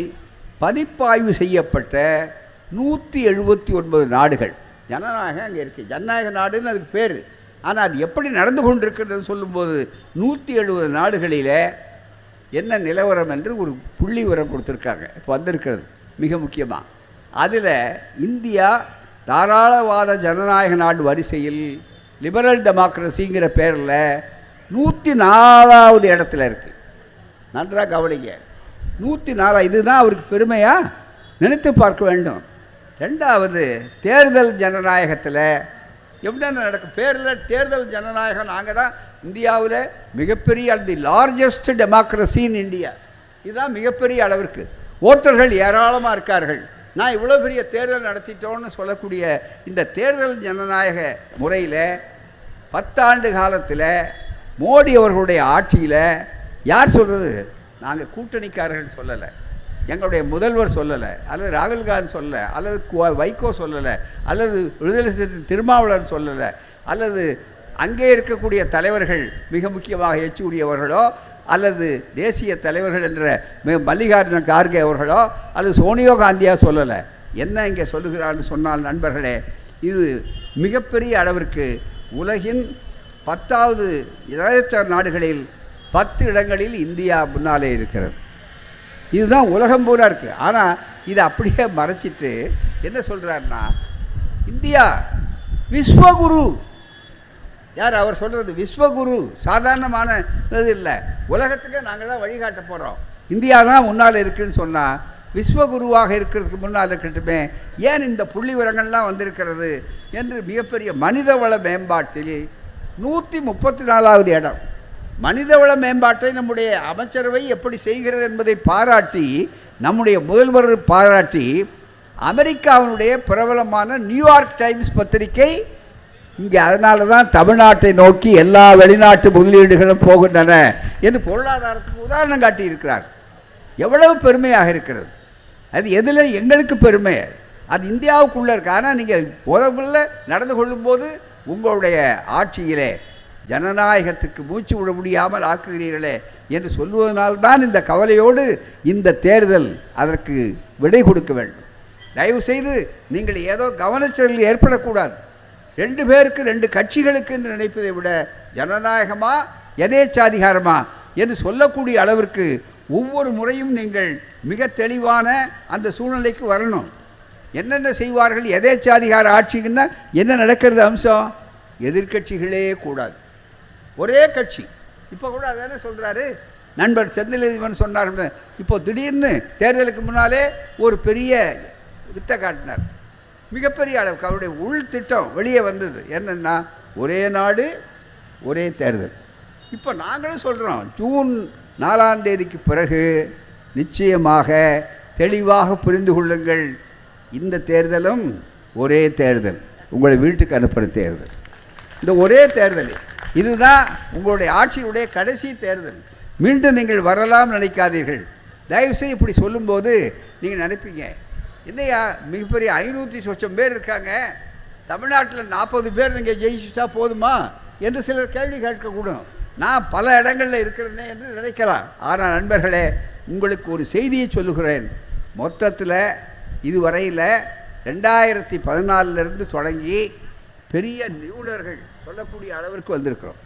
A: பதிப்பாய்வு செய்யப்பட்ட 179 நாடுகள், ஜனநாயகம் அங்கே இருக்குது, ஜனநாயக நாடுன்னு அதுக்கு பேர். ஆனால் அது எப்படி நடந்து கொண்டிருக்கிறதுன்னு சொல்லும்போது 170 நாடுகளில் என்ன நிலவரம் என்று ஒரு புள்ளி விவரம் கொடுத்துருக்காங்க, இப்போ வந்திருக்கிறது. மிக முக்கியமாக அதில் இந்தியா தாராளவாத ஜனநாயக நாடு வரிசையில் லிபரல் டெமோக்ரஸிங்கிற பேரில் 104வது இடத்துல இருக்குது. நன்றாக கவனிங்க, 104. இதுதான் அவருக்கு பெருமையாக நினைத்து பார்க்க வேண்டும். ரெண்டாவது, தேர்தல் ஜனநாயகத்தில் என்னென்ன நடக்கும், பேரில் தேர்தல் ஜனநாயகம். நாங்கள் தான் இந்தியாவில் மிகப்பெரிய the largest democracy in India. இதுதான் மிகப்பெரிய அளவிற்கு ஓட்டர்கள் ஏராளமாக இருக்கார்கள். நான் இவ்வளோ பெரிய தேர்தல் நடத்திட்டோன்னு சொல்லக்கூடிய இந்த தேர்தல் ஜனநாயக முறையில் 10 ஆண்டு காலத்தில் மோடி அவர்களுடைய ஆட்சியில் யார் சொல்கிறது, நாங்கள் கூட்டணிக்காரர்கள் சொல்லலை, எங்களுடைய முதல்வர் சொல்லலை, அல்லது ராகுல் காந்தி சொல்லலை, அல்லது வைகோ சொல்லலை, அல்லது விடுதலை சிறுத்தை திருமாவளவன் சொல்லலை, அல்லது அங்கே இருக்கக்கூடிய தலைவர்கள் மிக முக்கியமாக யெச்சூரி அவர்களோ, அல்லது தேசிய தலைவர்கள் என்ற மல்லிகார்ஜுன கார்கே அவர்களோ, அல்லது சோனியா காந்தியா சொல்லலை. என்ன இங்கே சொல்லுகிறான்னு சொன்னால் நண்பர்களே, இது மிகப்பெரிய அளவிற்கு உலகின் 10வது 20 நாடுகளில் 10 இடங்களில் இந்தியா முன்னாலே இருக்கிறது. இதுதான் உலகம் பூரா இருக்குது. ஆனால் இதை அப்படியே மறைச்சிட்டு என்ன சொல்கிறாருன்னா, இந்தியா விஸ்வகுரு. யார் அவர் சொல்கிறது? விஸ்வகுரு. சாதாரணமான இது இல்லை, உலகத்துக்கு நாங்கள் தான் வழிகாட்ட போகிறோம், இந்தியா தான் முன்னால் இருக்குதுன்னு சொன்னால் விஸ்வகுருவாக இருக்கிறதுக்கு முன்னால் இருக்கட்டுமே, ஏன் இந்த புள்ளி விவரங்கள்லாம் வந்திருக்கிறது என்று மிகப்பெரிய மனிதவள மேம்பாட்டில் 134வது இடம். மனிதவள மேம்பாட்டை நம்முடைய அமைச்சரவை எப்படி செய்கிறது என்பதை பாராட்டி, நம்முடைய முதல்வர் பாராட்டி, அமெரிக்காவினுடைய பிரபலமான நியூயார்க் டைம்ஸ் பத்திரிகை இங்கே அதனால தான் தமிழ்நாட்டை நோக்கி எல்லா வெளிநாட்டு முதலீடுகளும் போகின்றன என்று பொருளாதாரத்துக்கு உதாரணம் காட்டியிருக்கிறார். எவ்வளவு பெருமையாக இருக்கிறது. அது எதில் எங்களுக்கு பெருமை, அது இந்தியாவுக்குள்ளே இருக்கு. ஆனால் நீங்கள் முதல்ல நடந்து கொள்ளும்போது உங்களுடைய ஆட்சியிலே ஜனநாயகத்துக்கு மூச்சு விட முடியாமல் ஆக்குகிறீர்களே என்று சொல்லுவதனால்தான் இந்த கவலையோடு இந்த தேர்தல் அதற்கு விடை கொடுக்க வேண்டும். தயவுசெய்து நீங்கள் ஏதோ கவனச்சிதறல் ஏற்படக்கூடாது. 2 பேருக்கு 2 கட்சிகளுக்கு என்று நினைப்பதை விட ஜனநாயகமா எதேச்சாதிகாரமா என்று சொல்லக்கூடிய அளவிற்கு ஒவ்வொரு முறையும் நீங்கள் மிக தெளிவான அந்த சூழ்நிலைக்கு வரணும். என்னென்ன செய்வார்கள், எதேச்சாதிகார ஆட்சிக்குன்னா என்ன நடக்கிறது அம்சம், எதிர்கட்சிகளே கூடாது, ஒரே கட்சி. இப்போ கூட அதானே சொல்கிறாரு நண்பர் செந்தில் சொன்னார். இப்போ திடீர்னு தேர்தலுக்கு முன்னாலே ஒரு பெரிய வித்தை காட்டினார், மிகப்பெரிய அளவுக்கு அவருடைய உள் திட்டம் வெளியே வந்தது. என்னென்னா ஒரே நாடு ஒரே தேர்தல். இப்போ நாங்களும் சொல்கிறோம், ஜூன் 4ஆம் தேதிக்கு பிறகு நிச்சயமாக தெளிவாக புரிந்து கொள்ளுங்கள், இந்த தேர்தலும் ஒரே தேர்தல், உங்களை வீட்டுக்கு அனுப்புகிற தேர்தல். இந்த ஒரே தேர்தல் இதுதான் உங்களுடைய ஆட்சியுடைய கடைசி தேர்தல். மீண்டும் நீங்கள் வரலாம் நினைக்காதீர்கள். தயவுசெய்து இப்படி சொல்லும்போது நீங்கள் நினைப்பீங்க, என்னையா மிகப்பெரிய 500 சொச்சம் பேர் இருக்காங்க, தமிழ்நாட்டில் 40 பேர் நீங்கள் ஜெயிச்சா போதுமா என்று சிலர் கேள்வி கேட்கக்கூடும். நான் பல இடங்களில் இருக்கிறேனே என்று நினைக்கலாம். ஆனால் நண்பர்களே, உங்களுக்கு ஒரு செய்தியை சொல்லுகிறேன். மொத்தத்தில் இதுவரையில் 2014 தொடங்கி பெரிய நிபுணர்கள் சொல்லக்கூடிய அளவிற்கு வந்திருக்கிறோம்.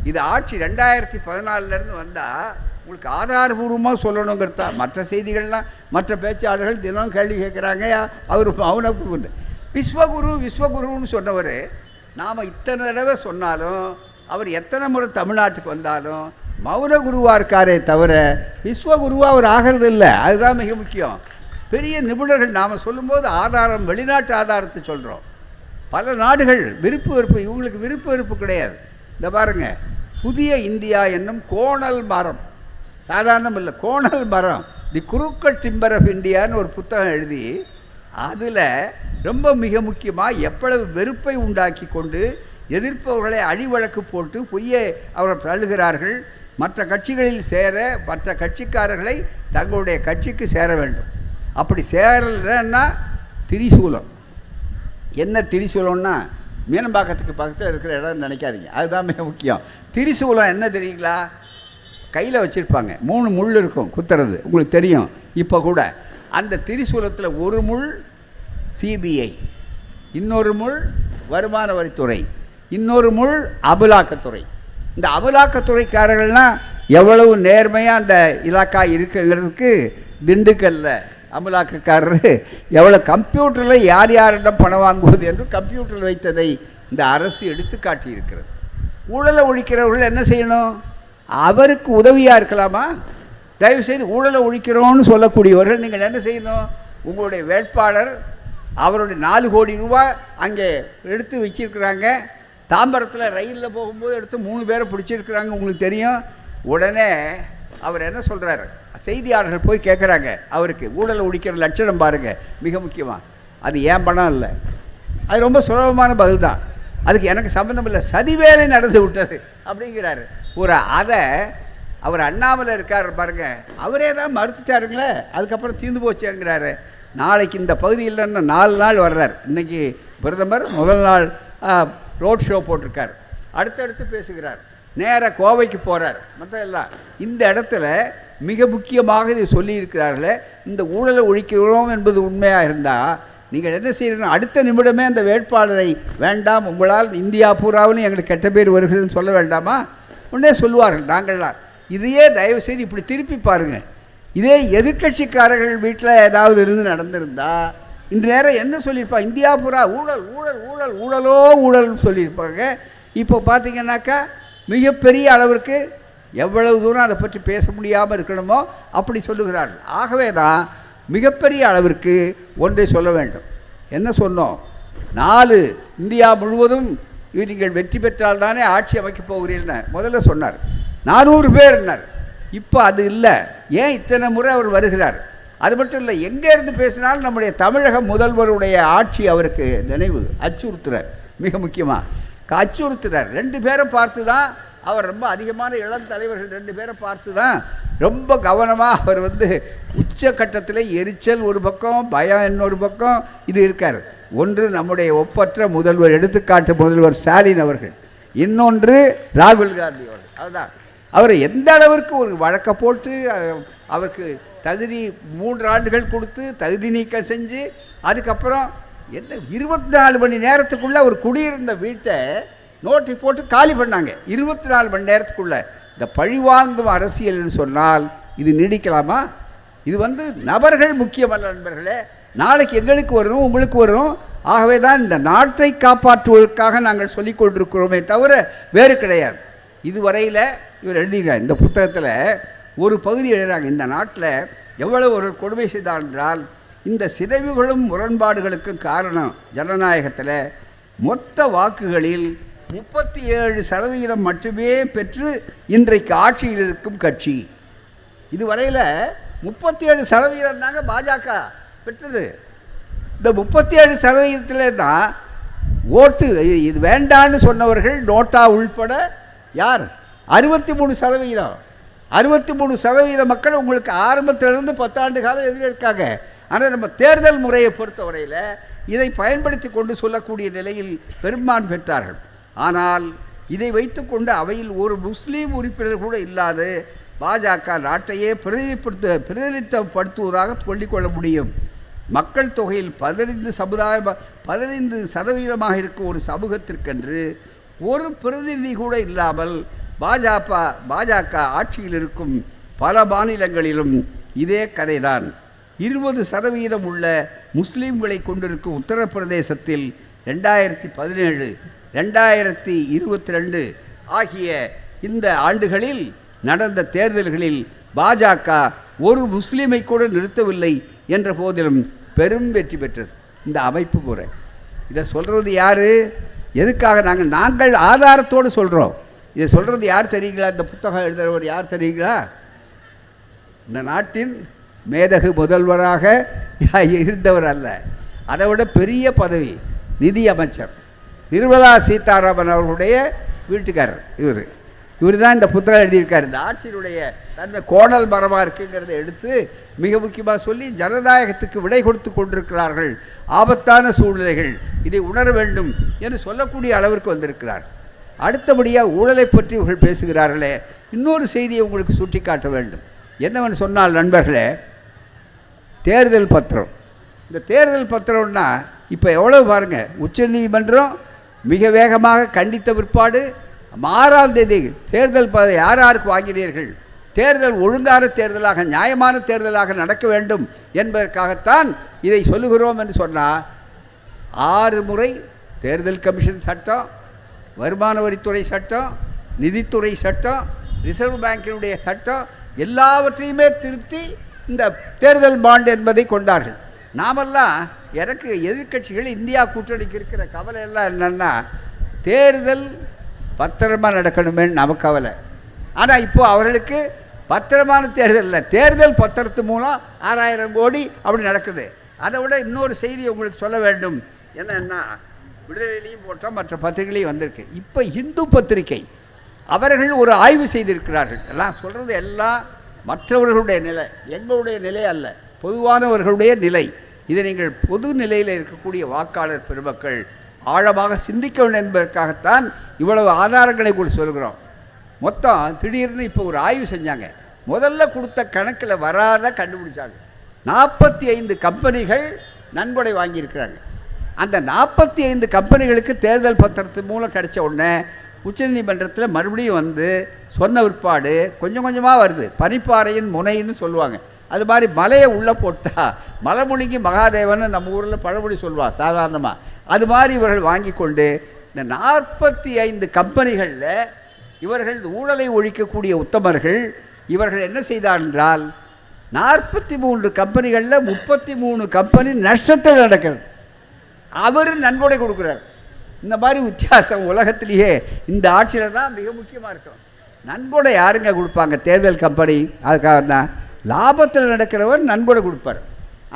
A: இது ஆட்சி 2014 வந்தால் உங்களுக்கு ஆதாரபூர்வமாக சொல்லணுங்கிறதா. மற்ற செய்திகள்லாம் மற்ற பேச்சாளர்கள் தினம் கேள்வி கேட்குறாங்க, அவர் அவனை விஸ்வகுருன்னு சொன்னவர் நாம் இத்தனை தடவை சொன்னாலும் அவர் எத்தனை முறை தமிழ்நாட்டுக்கு வந்தாலும் மௌன குருவாக இருக்காரே தவிர விஸ்வகுருவாக அவர் ஆகிறது இல்லை. அதுதான் மிக முக்கியம். பெரிய நிபுணர்கள் நாம் சொல்லும்போது ஆதாரம், வெளிநாட்டு ஆதாரத்தை சொல்கிறோம். பல நாடுகள் விருப்பு வெறுப்பு, இவங்களுக்கு விருப்பு வெறுப்பு கிடையாது. இந்த பாருங்கள், புதிய இந்தியா என்னும் கோணல் மரம், சாதாரணம் இல்லை, கோணல் மரம், தி குருக்கட் டிம்பர் ஆஃப் இந்தியான்னு ஒரு புத்தகம் எழுதி அதில் ரொம்ப மிக முக்கியமாக எவ்வளவு வெறுப்பை உண்டாக்கி கொண்டு எதிர்ப்பவர்களை அழிவழக்கு போட்டு பொய்யை அவர்கள் தள்ளுகிறார்கள். மற்ற கட்சிகளில் சேர மற்ற கட்சிக்காரர்களை தங்களுடைய கட்சிக்கு சேர வேண்டும். அப்படி சேரலைன்னா திரிசூலம். என்ன திரிசூலம்னா மீனம்பாக்கத்துக்கு பக்கத்தில் இருக்கிற இடம் நினைக்காதீங்க, அதுதான் மிக முக்கியம். திரிசூலம் என்ன தெரியுங்களா, கையில் வச்சுருப்பாங்க, 3 முள் இருக்கும் குத்துறது, உங்களுக்கு தெரியும். இப்போ கூட அந்த திரிசூலத்தில் ஒரு முள் சிபிஐ, இன்னொரு முள் வருமான வரித்துறை, இன்னொரு முள் அமலாக்கத்துறை. இந்த அமலாக்கத்துறைக்காரர்கள்லாம் எவ்வளவு நேர்மையாக அந்த இலாக்கா இருக்குங்கிறதுக்கு திண்டுக்கல்ல அமலாக்கக்காரர் எவ்வளோ கம்ப்யூட்டரில் யார் யாரிடம் பணம் வாங்குவது என்று கம்ப்யூட்டரில் வைத்ததை இந்த அரசு எடுத்து காட்டியிருக்கிறது. ஊழலை ஒழிக்கிறவர்கள் என்ன செய்யணும், அவருக்கு உதவியாக இருக்கலாமா? தயவுசெய்து ஊழலை ஒழிக்கிறோன்னு சொல்லக்கூடியவர்கள் நீங்கள் என்ன செய்யணும், உங்களுடைய வேட்பாளர் அவருடைய 4 கோடி ரூபாய் அங்கே எடுத்து வச்சிருக்கிறாங்க. தாம்பரத்தில் ரயிலில் போகும்போது எடுத்து 3 பேரை பிடிச்சிருக்கிறாங்க, உங்களுக்கு தெரியும். உடனே அவர் என்ன சொல்கிறாரு, செய்தியாளர்கள் போய் கேட்குறாங்க அவருக்கு, ஊழலை ஒழிக்கிற லட்சணம் பாருங்கள், மிக முக்கியமாக அது ஏன் பணம் இல்லை. அது ரொம்ப சுலபமான பதில் தான், அதுக்கு எனக்கு சம்மந்தம் இல்லை, சதி வேலை நடந்து விட்டது அப்படிங்கிறாரு. அதை அவர் அண்ணாமலை இருக்கார் பாருங்கள், அவரே தான் மறுத்துட்டாருங்களே, அதுக்கப்புறம் தீர்ந்து போச்சுங்கிறாரு. நாளைக்கு இந்த பகுதியில் 4 நாள் வர்றார். இன்றைக்கி பிரதமர் முதல் நாள் ரோட் ஷோ போட்டிருக்கார், அடுத்தடுத்து பேசுகிறார், நேராக கோவைக்கு போகிறார். மற்ற எல்லாம் இந்த இடத்துல மிக முக்கியமாக இது சொல்லியிருக்கிறார்களே, இந்த ஊழலை ஒழிக்கிறோம் என்பது உண்மையாக இருந்தால் நீங்கள் என்ன செய்யணும், அடுத்த நிமிடமே அந்த வேட்பாளரை வேண்டாம், உங்களால் இந்தியா பூராவிலும் எங்களுக்கு கெட்ட பேர் வருகிறதுன்னு சொல்ல வேண்டாமா? உடனே சொல்லுவார்கள். நாங்கள்லாம் இதையே தயவுசெய்து இப்படி திருப்பி பாருங்கள், இதே எதிர்கட்சிக்காரர்கள் வீட்டில் ஏதாவது இருந்து நடந்திருந்தால் இன்று நேரம் என்ன சொல்லியிருப்பாங்க, இந்தியா பூரா ஊழல் ஊழல் ஊழல் ஊழலோ ஊழல்னு சொல்லியிருப்பாங்க. இப்போ பார்த்தீங்கன்னாக்கா மிகப்பெரிய அளவிற்கு எவ்வளவு தூரம் அதை பற்றி பேச முடியாமல் இருக்கணுமோ அப்படி சொல்லுகிறார்கள். ஆகவே தான் மிகப்பெரிய அளவிற்கு ஒன்றை சொல்ல வேண்டும். என்ன சொன்னோம், 4 இந்தியா முழுவதும் நீங்கள் வெற்றி பெற்றால் தானே ஆட்சி அமைக்கப் போகிறீர்கள் முதல்ல சொன்னார். 400 பேர்னார். இப்போ அது இல்லை. ஏன் இத்தனை முறை அவர் வருகிறார்? அது மட்டும் இல்லை, எங்கே இருந்து பேசினாலும் நம்முடைய தமிழக முதல்வருடைய ஆட்சி அவருக்கு நினைவு அச்சுறுத்துறார். மிக முக்கியமாக அச்சுறுத்துறார். 2 பேரை பார்த்து தான் அவர், ரொம்ப அதிகமான இளம் தலைவர்கள் 2 பேரை பார்த்து தான் ரொம்ப கவனமாக அவர் உச்சக்கட்டத்தில் எரிச்சல் ஒரு பக்கம், பயம் இன்னொரு பக்கம் இது இருக்கார். ஒன்று நம்முடைய ஒப்பற்ற முதல்வர், எடுத்துக்காட்டு முதல்வர் ஸ்டாலின் அவர்கள், இன்னொன்று ராகுல் காந்தி அவர்கள். அதுதான் அவரை எந்த அளவிற்கு ஒரு வழக்கை போட்டு அவருக்கு தகுதி 3 ஆண்டுகள் கொடுத்து தகுதி நீக்கம் செஞ்சு, அதுக்கப்புறம் என்ன 24 மணி நேரத்துக்குள்ளே அவர் குடியிருந்த வீட்டை நோட்டி போட்டு காலி பண்ணாங்க. 24 மணி நேரத்துக்குள்ளே. இந்த பழிவாங்கும் அரசியல்னு சொன்னால் இது நீடிக்கலாமா? இது நபர்கள் முக்கியமல்ல நண்பர்களே. நாளைக்கு எங்களுக்கு வரும், உங்களுக்கு வரும். ஆகவே தான் இந்த நாட்டை காப்பாற்றுவதற்காக நாங்கள் சொல்லிக் கொண்டிருக்கிறோமே தவிர வேறு கிடையாது. இதுவரையில் இவர் எழுதுகிறார் இந்த புத்தகத்தில் ஒரு பகுதி எழுதுகிறாங்க. இந்த நாட்டில் எவ்வளவு ஒரு கொடுமை செய்தார் என்றால், இந்த சிதைவுகளும் முரண்பாடுகளுக்கும் காரணம் ஜனநாயகத்தில் மொத்த வாக்குகளில் 37% மட்டுமே பெற்று இன்றைக்கு ஆட்சியில் இருக்கும் கட்சி. இதுவரையில் 37% தாங்க பாஜக பெற்றது. இந்த 37% தான் ஓட்டு இது வேண்டான்னு சொன்னவர்கள் நோட்டா உள்பட யார் 63%. 63% மக்கள் உங்களுக்கு ஆரம்பத்திலிருந்து 10 ஆண்டு காலம் எதிர்க்காங்க. ஆனால் நம்ம தேர்தல் முறையை பொறுத்தவரையில் இதை பயன்படுத்தி கொண்டு சொல்லக்கூடிய நிலையில் பெரும்பான்மை பெற்றார்கள். ஆனால் இதை வைத்துக்கொண்டு அவையில் ஒரு முஸ்லீம் உறுப்பினர் கூட இல்லாது பாஜக நாட்டையே பிரதிநிதித்துவப்படுத்துவதாக சொல்லிக்கொள்ள முடியும். மக்கள் தொகையில் 15% இருக்கும் ஒரு சமூகத்திற்கென்று ஒரு பிரதிநிதி கூட இல்லாமல் பாஜக ஆட்சியில் இருக்கும் பல மாநிலங்களிலும் இதே கதைதான். 20% உள்ள முஸ்லீம்களை கொண்டிருக்கும் உத்தரப்பிரதேசத்தில் 2017, 2022 ஆகிய இந்த ஆண்டுகளில் நடந்த தேர்தல்களில் பாஜக ஒரு முஸ்லீமை கூட நிறுத்தவில்லை என்ற போதிலும் பெரும் வெற்றி பெற்றது இந்த அமைப்பு முறை. இதை சொல்கிறது யார்? எதுக்காக நாங்கள் ஆதாரத்தோடு சொல்கிறோம். இதை சொல்கிறது யார் தெரியுங்களா? இந்த புத்தகம் எழுதுகிறவர் யார் தெரியுங்களா? இந்த நாட்டின் மேதகு முதல்வராக இருந்தவர் அல்ல, அதை விட பெரிய பதவி, நிதி அமைச்சர் நிர்மலா சீதாராமன் அவர்களுடைய வீட்டுக்காரர் இவர் தான் இந்த புத்தகம் எழுதியிருக்கார். இந்த ஆட்சியினுடைய தன்மை கோணல் மரமாக இருக்குங்கிறத எடுத்து மிக முக்கியமாக சொல்லி ஜனநாயகத்துக்கு விடை கொடுத்து கொண்டிருக்கிறார்கள். ஆபத்தான சூழ்நிலைகள், இதை உணர வேண்டும் என்று சொல்லக்கூடிய அளவிற்கு வந்திருக்கிறார். அடுத்தபடியாக ஊழலை பற்றி இவர்கள் பேசுகிறார்களே, இன்னொரு செய்தியை உங்களுக்கு சுட்டி காட்ட வேண்டும். என்னவென்று சொன்னால் நண்பர்களே, தேர்தல் பத்திரம். இந்த தேர்தல் பத்திரம்னா இப்போ எவ்வளோ பாருங்கள், உச்சநீதிமன்றம் மிக வேகமாக கண்டித்த பிற்பாடு 6ஆம் தேதி தேர்தல் யார் யாருக்கு வாங்கினீர்கள், தேர்தல் ஒழுங்கான தேர்தலாக நியாயமான தேர்தலாக நடக்க வேண்டும் என்பதற்காகத்தான் இதை சொல்லுகிறோம் என்று சொன்னால் 6 முறை தேர்தல் கமிஷன் சட்டம், வருமான வரித்துறை சட்டம், நிதித்துறை சட்டம், ரிசர்வ் பேங்கினுடைய சட்டம் எல்லாவற்றையுமே திருத்தி இந்த தேர்தல் பாண்ட் என்பதை கொண்டார்கள். நாமெல்லாம் எனக்கு எதிர்கட்சிகள் இந்தியா கூட்டணிக்கு இருக்கிற கவலை எல்லாம் என்னென்னா, தேர்தல் பத்திரமாக நடக்கணுமே நமக்கு கவலை. ஆனால் இப்போது அவர்களுக்கு பத்திரமான தேர்தல் இல்லை, தேர்தல் பத்திரத்து மூலம் 6000 கோடி அப்படி நடக்குது. அதை விட இன்னொரு செய்தி உங்களுக்கு சொல்ல வேண்டும். என்னென்னா, விடுதலையிலையும் போட்டோம், மற்ற பத்திரிகைலையும் வந்திருக்கு. இப்போ இந்து பத்திரிகை அவர்கள் ஒரு ஆய்வு செய்திருக்கிறார்கள். எல்லாம் சொல்கிறது எல்லாம் மற்றவர்களுடைய நிலை, எங்களுடைய நிலை அல்ல, பொதுவானவர்களுடைய நிலை. இதை நீங்கள் பொது நிலையில் இருக்கக்கூடிய வாக்காளர் பெருமக்கள் ஆழமாக சிந்திக்க வேண்டும் என்பதற்காகத்தான் இவ்வளவு ஆதாரங்களை கூட சொல்கிறோம். மொத்தம் திடீர்னு இப்போ ஒரு ஆய்வு செஞ்சாங்க. முதல்ல கொடுத்த கணக்கில் வராத கண்டுபிடிச்சாங்க. 45 கம்பெனிகள் நன்கொடை வாங்கியிருக்கிறாங்க. அந்த 45 கம்பெனிகளுக்கு தேர்தல் பத்திரத்து மூலம் கிடைச்ச உடனே உச்சநீதிமன்றத்தில் மறுபடியும் சொன்ன பிற்பாடு கொஞ்சம் கொஞ்சமாக வருது. பனிப்பாறையின் முனைன்னு சொல்லுவாங்க. அது மாதிரி மலையை உள்ளே போட்டால் மலைமுழுங்கி மகாதேவன் நம்ம ஊரில் பழமொழி சொல்லுவாள் சாதாரணமாக. அது மாதிரி இவர்கள் வாங்கி கொண்டு இந்த 45 கம்பெனிகளில் இவர்கள் ஊழலை ஒழிக்கக்கூடிய உத்தமர்கள் இவர்கள் என்ன செய்தார் என்றால், 43 கம்பெனிகளில் 33 கம்பெனி நஷ்டத்தில் நடக்கிறது. அவர் நன்கொடை கொடுக்குறார். இந்த மாதிரி வித்தியாசம் உலகத்திலேயே இந்த ஆட்சியில் தான் மிக முக்கியமாக இருக்கும். நன்கொடை யாருங்க கொடுப்பாங்க? தேர்தல் கம்பெனி. அதுக்காக தான் லாபத்தில் நடக்கிறவர் நன்கொடை கொடுப்பார்.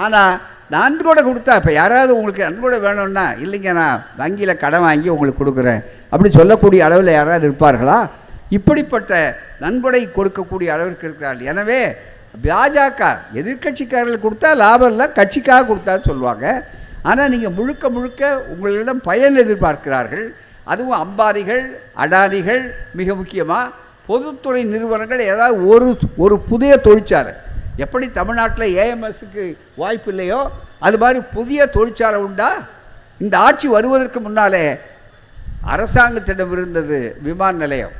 A: ஆனால் நன்கொடை கொடுத்தா இப்போ யாராவது உங்களுக்கு நன்கொடை வேணும்னா, இல்லைங்க நான் வங்கியில் கடன் வாங்கி உங்களுக்கு கொடுக்குறேன் அப்படி சொல்லக்கூடிய அளவில் யாராவது இருப்பார்களா? இப்படிப்பட்ட நன்கொடை கொடுக்கக்கூடிய அளவிற்கு இருக்கிறார்கள். எனவே பாஜக எதிர்கட்சிக்காரர்கள் கொடுத்தா லாபம் இல்லை, கட்சிக்காக கொடுத்தா சொல்லுவாங்க. ஆனால் நீங்கள் முழுக்க முழுக்க உங்களிடம் பயன் எதிர்பார்க்கிறார்கள். அதுவும் அம்பானிகள், அடானிகள், மிக முக்கியமாக பொதுத்துறை நிறுவனங்கள் ஏதாவது ஒரு புதிய தொழிற்சாலை, எப்படி தமிழ்நாட்டில் ஏஎம்எஸ்க்கு வாய்ப்பு இல்லையோ அது மாதிரி புதிய தொழிற்சாலை உண்டா? இந்த ஆட்சி வருவதற்கு முன்னாலே அரசாங்கத்திடம் இருந்தது விமான நிலையம்.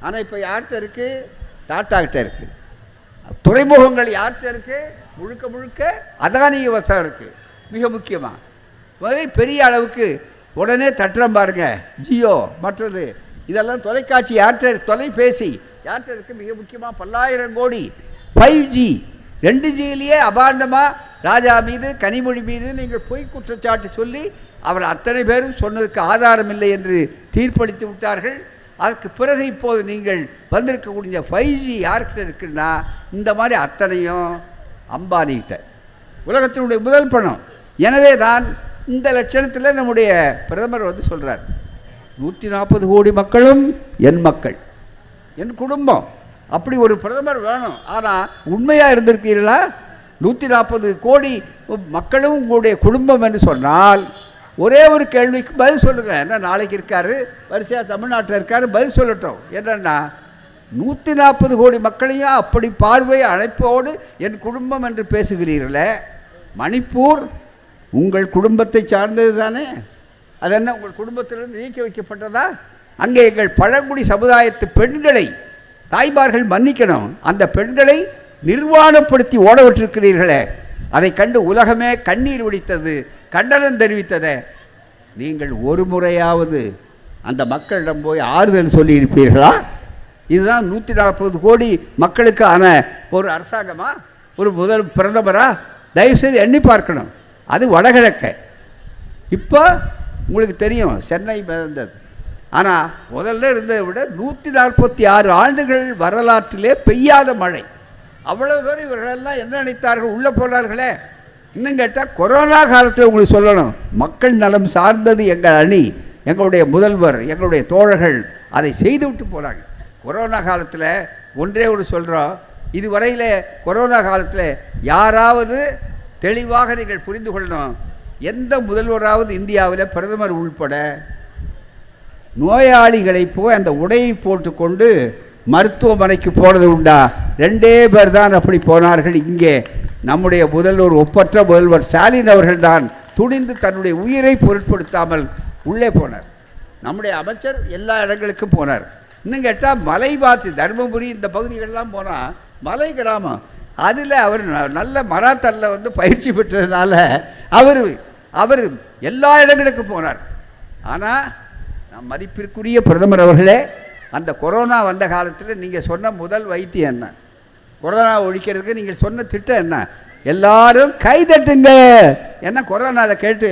A: ஆனால் இப்போ யார்கிட்ட இருக்குது? டாட்டாக்கிட்ட இருக்குது. துறைமுகங்கள் யார்கிட்ட இருக்குது? முழுக்க முழுக்க அதானி வசம் இருக்குது. மிக முக்கியமாக பெரிய அளவுக்கு உடனே தட்டுறம் பாருங்க, ஜியோ மற்றது இதெல்லாம் தொலைக்காட்சி யார்கிட்ட, தொலைபேசி யார்கிட்ட இருக்குது? மிக முக்கியமாக பல்லாயிரம் கோடி 5G 2Gலேயே அபாண்டமாக ராஜா மீது, கனிமொழி மீது நீங்கள் பொய் குற்றச்சாட்டு சொல்லி அவர் அத்தனை பேரும் சொன்னதுக்கு ஆதாரம் இல்லை என்று தீர்ப்பளித்து விட்டார்கள். அதற்கு பிறகு இப்போது நீங்கள் வந்திருக்கக்கூடிய 5G யார்கிட்ட இருக்குன்னா இந்த மாதிரி அத்தனையும் அம்பானிகிட்ட, உலகத்தினுடைய முதல் பணம். எனவே தான் இந்த லட்சணத்தில் நம்முடைய பிரதமர் வந்து சொல்கிறார், 140 கோடி மக்களும் என் மக்கள், என் குடும்பம். அப்படி ஒரு பிரதமர் வேணும். ஆனால் உண்மையாக இருந்திருக்கீர்களா? 140 கோடி மக்களும் உங்களுடைய குடும்பம் என்று சொன்னால் ஒரே ஒரு கேள்விக்கு பதில் சொல்லுங்கள். என்ன நாளைக்கு இருக்கார், வரிசையாக தமிழ்நாட்டில் இருக்கார், பதில் சொல்லட்டும். என்னென்னா 140 கோடி மக்களையும் அப்படி பார்வை அழைப்போடு என் குடும்பம் என்று பேசுகிறீர்களே, மணிப்பூர் உங்கள் குடும்பத்தை சார்ந்தது தானே? அது என்ன உங்கள் குடும்பத்திலிருந்து நீக்கி வைக்கப்பட்டதா? அங்கே எங்கள் பழங்குடி சமுதாயத்து பெண்களை தாய்மார்கள் மன்னிக்கணும், அந்த பெண்களை நிர்வாணப்படுத்தி ஓடவிட்டிருக்கிறீர்களே, அதை கண்டு உலகமே கண்ணீர் வடித்தது, கண்டனம் தெரிவித்ததே. நீங்கள் ஒரு முறையாவது அந்த மக்களிடம் போய் ஆறுதல் சொல்லியிருப்பீர்களா? இதுதான் 140 கோடி மக்களுக்கான ஒரு அரசாங்கமா, ஒரு முதல் பிரதமரா? தயவுசெய்து எண்ணி பார்க்கணும். அது வடகிழக்க. இப்போ உங்களுக்கு தெரியும் சென்னை இருந்தது. ஆனால் முதல்ல இருந்ததை விட 146 ஆண்டுகள் வரலாற்றிலே பெய்யாத மழை. அவ்வளவு பேர் இவர்களெல்லாம் என்ன நினைத்தார்கள்? உள்ளே போனார்களே. இன்னும் கேட்டால் கொரோனா காலத்தில் உங்களுக்கு சொல்லணும், மக்கள் நலம் சார்ந்தது எங்கள் அணி, எங்களுடைய முதல்வர், எங்களுடைய தோழர்கள் அதை செய்து விட்டு போகிறாங்க. கொரோனா காலத்தில் ஒன்றே ஒரு சொல்கிறோம், இதுவரையில் கொரோனா காலத்தில் யாராவது தெளிவாக நீங்கள் புரிந்து கொள்ளணும், எந்த முதல்வராவது இந்தியாவில் பிரதமர் உள்பட நோயாளிகளை போய் அந்த உடையை போட்டுக்கொண்டு மருத்துவமனைக்கு போனது உண்டா? 2 பேர் தான் அப்படி போனார்கள். இங்கே நம்முடைய முதல்வர், ஒப்பற்ற முதல்வர் ஸ்டாலின் அவர்கள் தான் துணிந்து தன்னுடைய உயிரை பொருட்படுத்தாமல் உள்ளே போனார். நம்முடைய அமைச்சர் எல்லா இடங்களுக்கும் போனார். இன்னும் கேட்டால் மலைவாசி தர்மபுரி இந்த பகுதிகளெலாம் போனால் மலை கிராமம், அதில் அவர் நல்ல மராத்தனில் வந்து பயிற்சி பெற்றதுனால அவர் எல்லா இடங்களுக்கும் போனார். ஆனால் நம் மதிப்பிற்குரிய பிரதமர் அவர்களே, அந்த கொரோனா வந்த காலத்தில் நீங்கள் சொன்ன முதல் வைத்தியம் என்ன? கொரோனா ஒழிக்கிறதுக்கு நீங்கள் சொன்ன திட்டம் என்ன? எல்லாரும் கைதட்டுங்க. என்ன கொரோனா அதை கேட்டு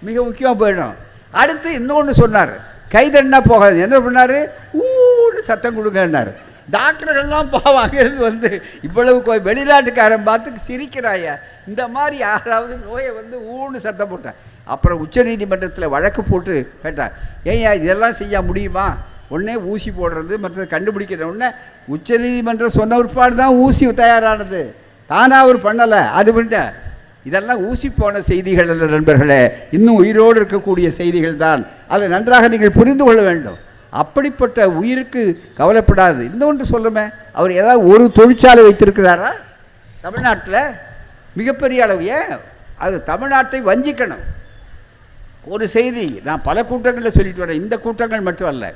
A: மிக முக்கியமாக போயிடும். அடுத்து இன்னொன்று சொன்னார், கைதட்டினா போகாது. என்ன பண்ணார்? ஊன்னு சத்தம் கொடுங்கன்னார். டாக்டர்கள்லாம் பாவம் அங்கேருந்து வந்து இவ்வளவு வெளிநாட்டுக்காரன் பார்த்து சிரிக்கிறாயா, இந்த மாதிரி யாராவது நோயை வந்து ஊன்னு சத்தம் போட்டேன். அப்புறம் உச்சநீதிமன்றத்தில் வழக்கு போட்டு கேட்டார், ஏயா இதெல்லாம் செய்ய முடியுமா? உடனே ஊசி போடுறது மற்றது கண்டுபிடிக்கிற உடனே உச்சநீதிமன்றம் சொன்ன உட்பாடு தான் ஊசி தயாரானது, தானாக அவர் பண்ணலை. அது விட்ட இதெல்லாம் ஊசி போன செய்திகள் அல்ல நண்பர்களே, இன்னும் உயிரோடு இருக்கக்கூடிய செய்திகள் தான். அதை நன்றாக நீங்கள் புரிந்து கொள்ள வேண்டும். அப்படிப்பட்ட உயிருக்கு கவலைப்படாது. இன்னொன்று சொல்லுமே, அவர் ஏதாவது ஒரு தொழிற்சாலை வைத்திருக்கிறாரா தமிழ்நாட்டில்? மிகப்பெரிய அளவு. ஏன் அது தமிழ்நாட்டை வஞ்சிக்கணும்? ஒரு செய்தி நான் பல கூட்டங்களில் சொல்லிட்டு வரேன், இந்த கூட்டங்கள் மட்டும் அல்ல.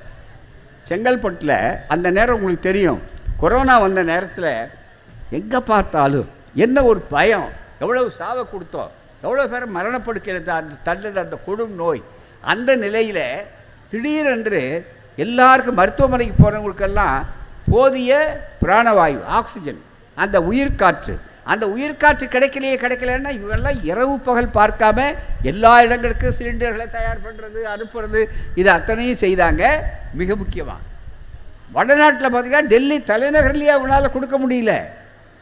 A: செங்கல்பட்டில் அந்த நேரம் உங்களுக்கு தெரியும், கொரோனா வந்த நேரத்தில் எங்கே பார்த்தாலும் என்ன ஒரு பயம், எவ்வளவு சாவை கொடுத்தோம், எவ்வளோ பேரை மரணப்படுக்கிறது அந்த தள்ளுது அந்த கொடும் நோய். அந்த நிலையில் திடீரென்று எல்லாருக்கும் மருத்துவமனைக்கு போகிறவங்களுக்கெல்லாம் போதிய பிராணவாயு, ஆக்சிஜன், அந்த உயிர்காற்று, அந்த உயிர்காற்று கிடைக்கலன்னா இவங்கெல்லாம் இரவு பகல் பார்க்காம எல்லா இடங்களுக்கும் சிலிண்டர்களை தயார் பண்ணுறது, அனுப்புறது, இது அத்தனையும் செய்தாங்க. மிக முக்கியமாக வடநாட்டில் பார்த்தீங்கன்னா டெல்லி தலைநகர்லேயே அவங்களால் கொடுக்க முடியல.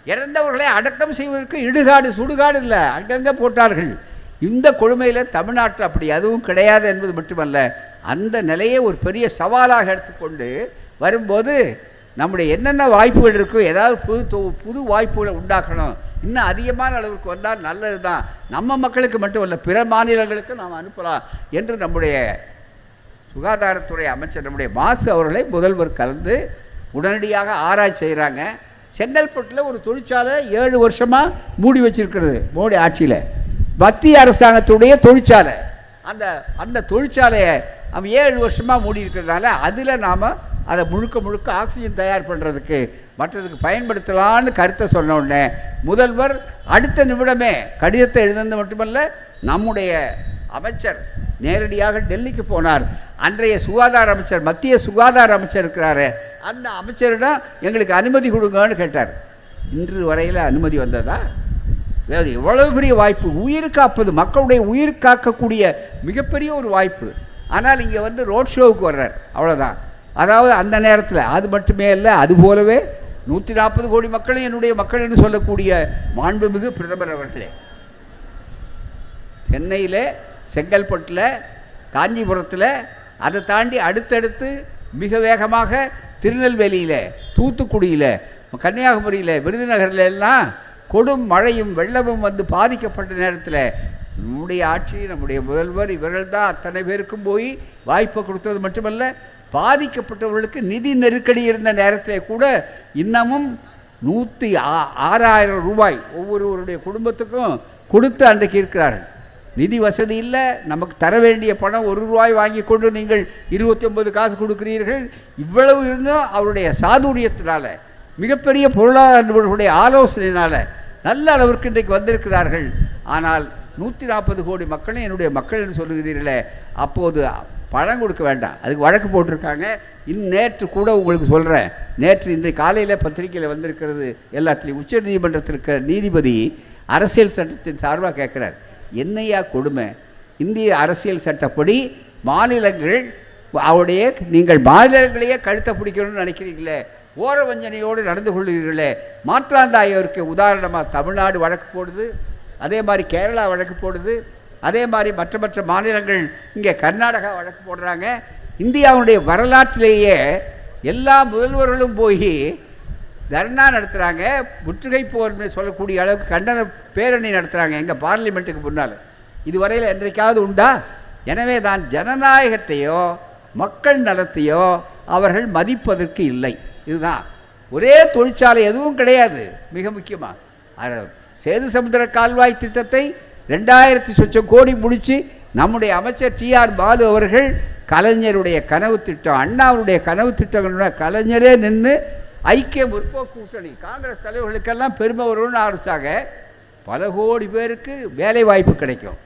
A: இறந்தவர்களை அடக்கம் செய்வதற்கு இடுகாடு சுடுகாடு இல்லை, அங்கங்கே போட்டார்கள். இந்த கொடுமையில் தமிழ்நாட்டில் அப்படி அதுவும் கிடையாது என்பது மட்டுமல்ல, அந்த நிலையை ஒரு பெரிய சவாலாக எடுத்துக்கொண்டு வரும்போது நம்முடைய என்னென்ன வாய்ப்புகள் இருக்கோ ஏதாவது புது வாய்ப்புகளை உண்டாக்கணும். இன்னும் அதிகமான அளவுக்கு வந்தால் நல்லது தான். நம்ம மக்களுக்கு மட்டும் இல்லை, பிற மாநிலங்களுக்கு நாம் அனுப்பலாம் என்று நம்முடைய சுகாதாரத்துறை அமைச்சர் நம்முடைய மாசு அவர்களை முதல்வர் கலந்து உடனடியாக ஆராய்ச்சி செய்கிறாங்க. செங்கல்பட்டில் ஒரு தொழிற்சாலை 7 வருஷமாக மூடி வச்சிருக்கிறது மோடி ஆட்சியில், மத்திய அரசாங்கத்துடைய தொழிற்சாலை. அந்த தொழிற்சாலையை அவன் 7 வருஷமாக மூடி இருக்கிறதுனால அதில் நாம் அதை முழுக்க ஆக்சிஜன் தயார் பண்ணுறதுக்கு மற்றதுக்கு பயன்படுத்தலான்னு கருத்தை சொன்ன உடனே முதல்வர் அடுத்த நிமிடமே கடிதத்தை எழுந்தது மட்டுமல்ல, நம்முடைய அமைச்சர் நேரடியாக டெல்லிக்கு போனார். அன்றைய சுகாதார அமைச்சர், மத்திய சுகாதார அமைச்சர் இருக்கிறாரு, அந்த அமைச்சரிடம் எங்களுக்கு அனுமதி கொடுங்கன்னு கேட்டார். இன்று வரையில் அனுமதி வந்ததா? அதாவது எவ்வளவு பெரிய வாய்ப்பு, உயிர் காப்பது, மக்களுடைய உயிர் காக்கக்கூடிய மிகப்பெரிய ஒரு வாய்ப்பு. ஆனால் இங்கே வந்து ரோட் ஷோவுக்கு வர்றார், அவ்வளோதான். அதாவது அந்த நேரத்தில் அது மட்டுமே இல்லை, அதுபோலவே 140 கோடி மக்களும் என்னுடைய மக்கள் என்று சொல்லக்கூடிய மாண்புமிகு பிரதமர் அவர்களே சென்னையில், செங்கல்பட்டில், காஞ்சிபுரத்தில், அதை தாண்டி அடுத்தடுத்து மிக வேகமாக திருநெல்வேலியில், தூத்துக்குடியில், கன்னியாகுமரியில், விருதுநகரில் எல்லாம் கொடும் மழையும் வெள்ளமும் வந்து பாதிக்கப்பட்ட நேரத்தில் நம்முடைய ஆட்சி, நம்முடைய முதல்வர் இவர்கள் தான் அத்தனை பேருக்கும் போய் வாய்ப்பை கொடுத்தது மட்டுமல்ல, பாதிக்கப்பட்டவர்களுக்கு நிதி நெருக்கடி இருந்த நேரத்தில் கூட இன்னமும் 106,000 ரூபாய் ஒவ்வொருவருடைய குடும்பத்துக்கும் கொடுத்து அன்றைக்கு இருக்கிறார்கள். நிதி வசதி இல்லை, நமக்கு தர வேண்டிய பணம் 1 ரூபாய் வாங்கி கொண்டு நீங்கள் 29 காசு கொடுக்கிறீர்கள். இவ்வளவு இருந்தும் அவருடைய சாதுரியத்தினால, மிகப்பெரிய பொருளாதார நிபுணர்களுடைய ஆலோசனையினால் நல்ல அளவிற்கு இன்றைக்கு வந்திருக்கிறார்கள். ஆனால் 140 கோடி மக்களும் என்னுடைய மக்கள் என்று சொல்லுகிறீர்களே, அப்போது பணம் கொடுக்க வேண்டாம், அதுக்கு வழக்கு போட்டிருக்காங்க. நேற்று கூட உங்களுக்கு சொல்கிறேன், இன்றைக்கு காலையில் பத்திரிகையில் வந்திருக்கிறது எல்லாத்துலேயும். உச்ச நீதிமன்றத்தில் இருக்கிற நீதிபதி அரசியல் சட்டத்தின் சார்பாக கேட்குறார், என்னையா கொடுமை, இந்திய அரசியல் சட்டப்படி மாநிலங்கள் அவருடைய நீங்கள் மாநிலங்களையே கழுத்தை பிடிக்கணும்னு நினைக்கிறீங்களே, ஓர வஞ்சனையோடு நடந்து கொள்கிறீர்களே. மாற்றாந்தாயோருக்கு உதாரணமாக தமிழ்நாடு வழக்கு போடுது, அதே மாதிரி கேரளா வழக்கு போடுது, அதே மாதிரி மற்ற மாநிலங்கள் இங்கே கர்நாடகா வழக்கு போடுறாங்க. இந்தியாவுடைய வரலாற்றிலேயே எல்லா முதல்வர்களும் போய் தர்ணா நடத்துகிறாங்க, முற்றுகை போர்னு சொல்லக்கூடிய அளவுக்கு கண்டன பேரணி நடத்துகிறாங்க எங்கள் பார்லிமெண்ட்டுக்கு முன்னால். இதுவரையில் என்றைக்காவது உண்டா? எனவே தான் ஜனநாயகத்தையோ மக்கள் நலத்தையோ அவர்கள் மதிப்பதற்கு இல்லை. இதுதான். ஒரே தொழிற்சாலை எதுவும் கிடையாது. மிக முக்கியமாக சேது சமுத்திர கால்வாய் திட்டத்தை 2000 சொச்சம் கோடி முடித்து நம்முடைய அமைச்சர் டிஆர் பாலு அவர்கள் கலைஞருடைய கனவு திட்டம், அண்ணாவுடைய கனவு திட்டங்களோட கலைஞரே நின்று ஐக்கிய முற்போக்கு கூட்டணி காங்கிரஸ் தலைவர்களுக்கெல்லாம் பெருமை வரும்னு ஆரம்பித்தாங்க. பல கோடி பேருக்கு வேலை வாய்ப்பு கிடைக்கும்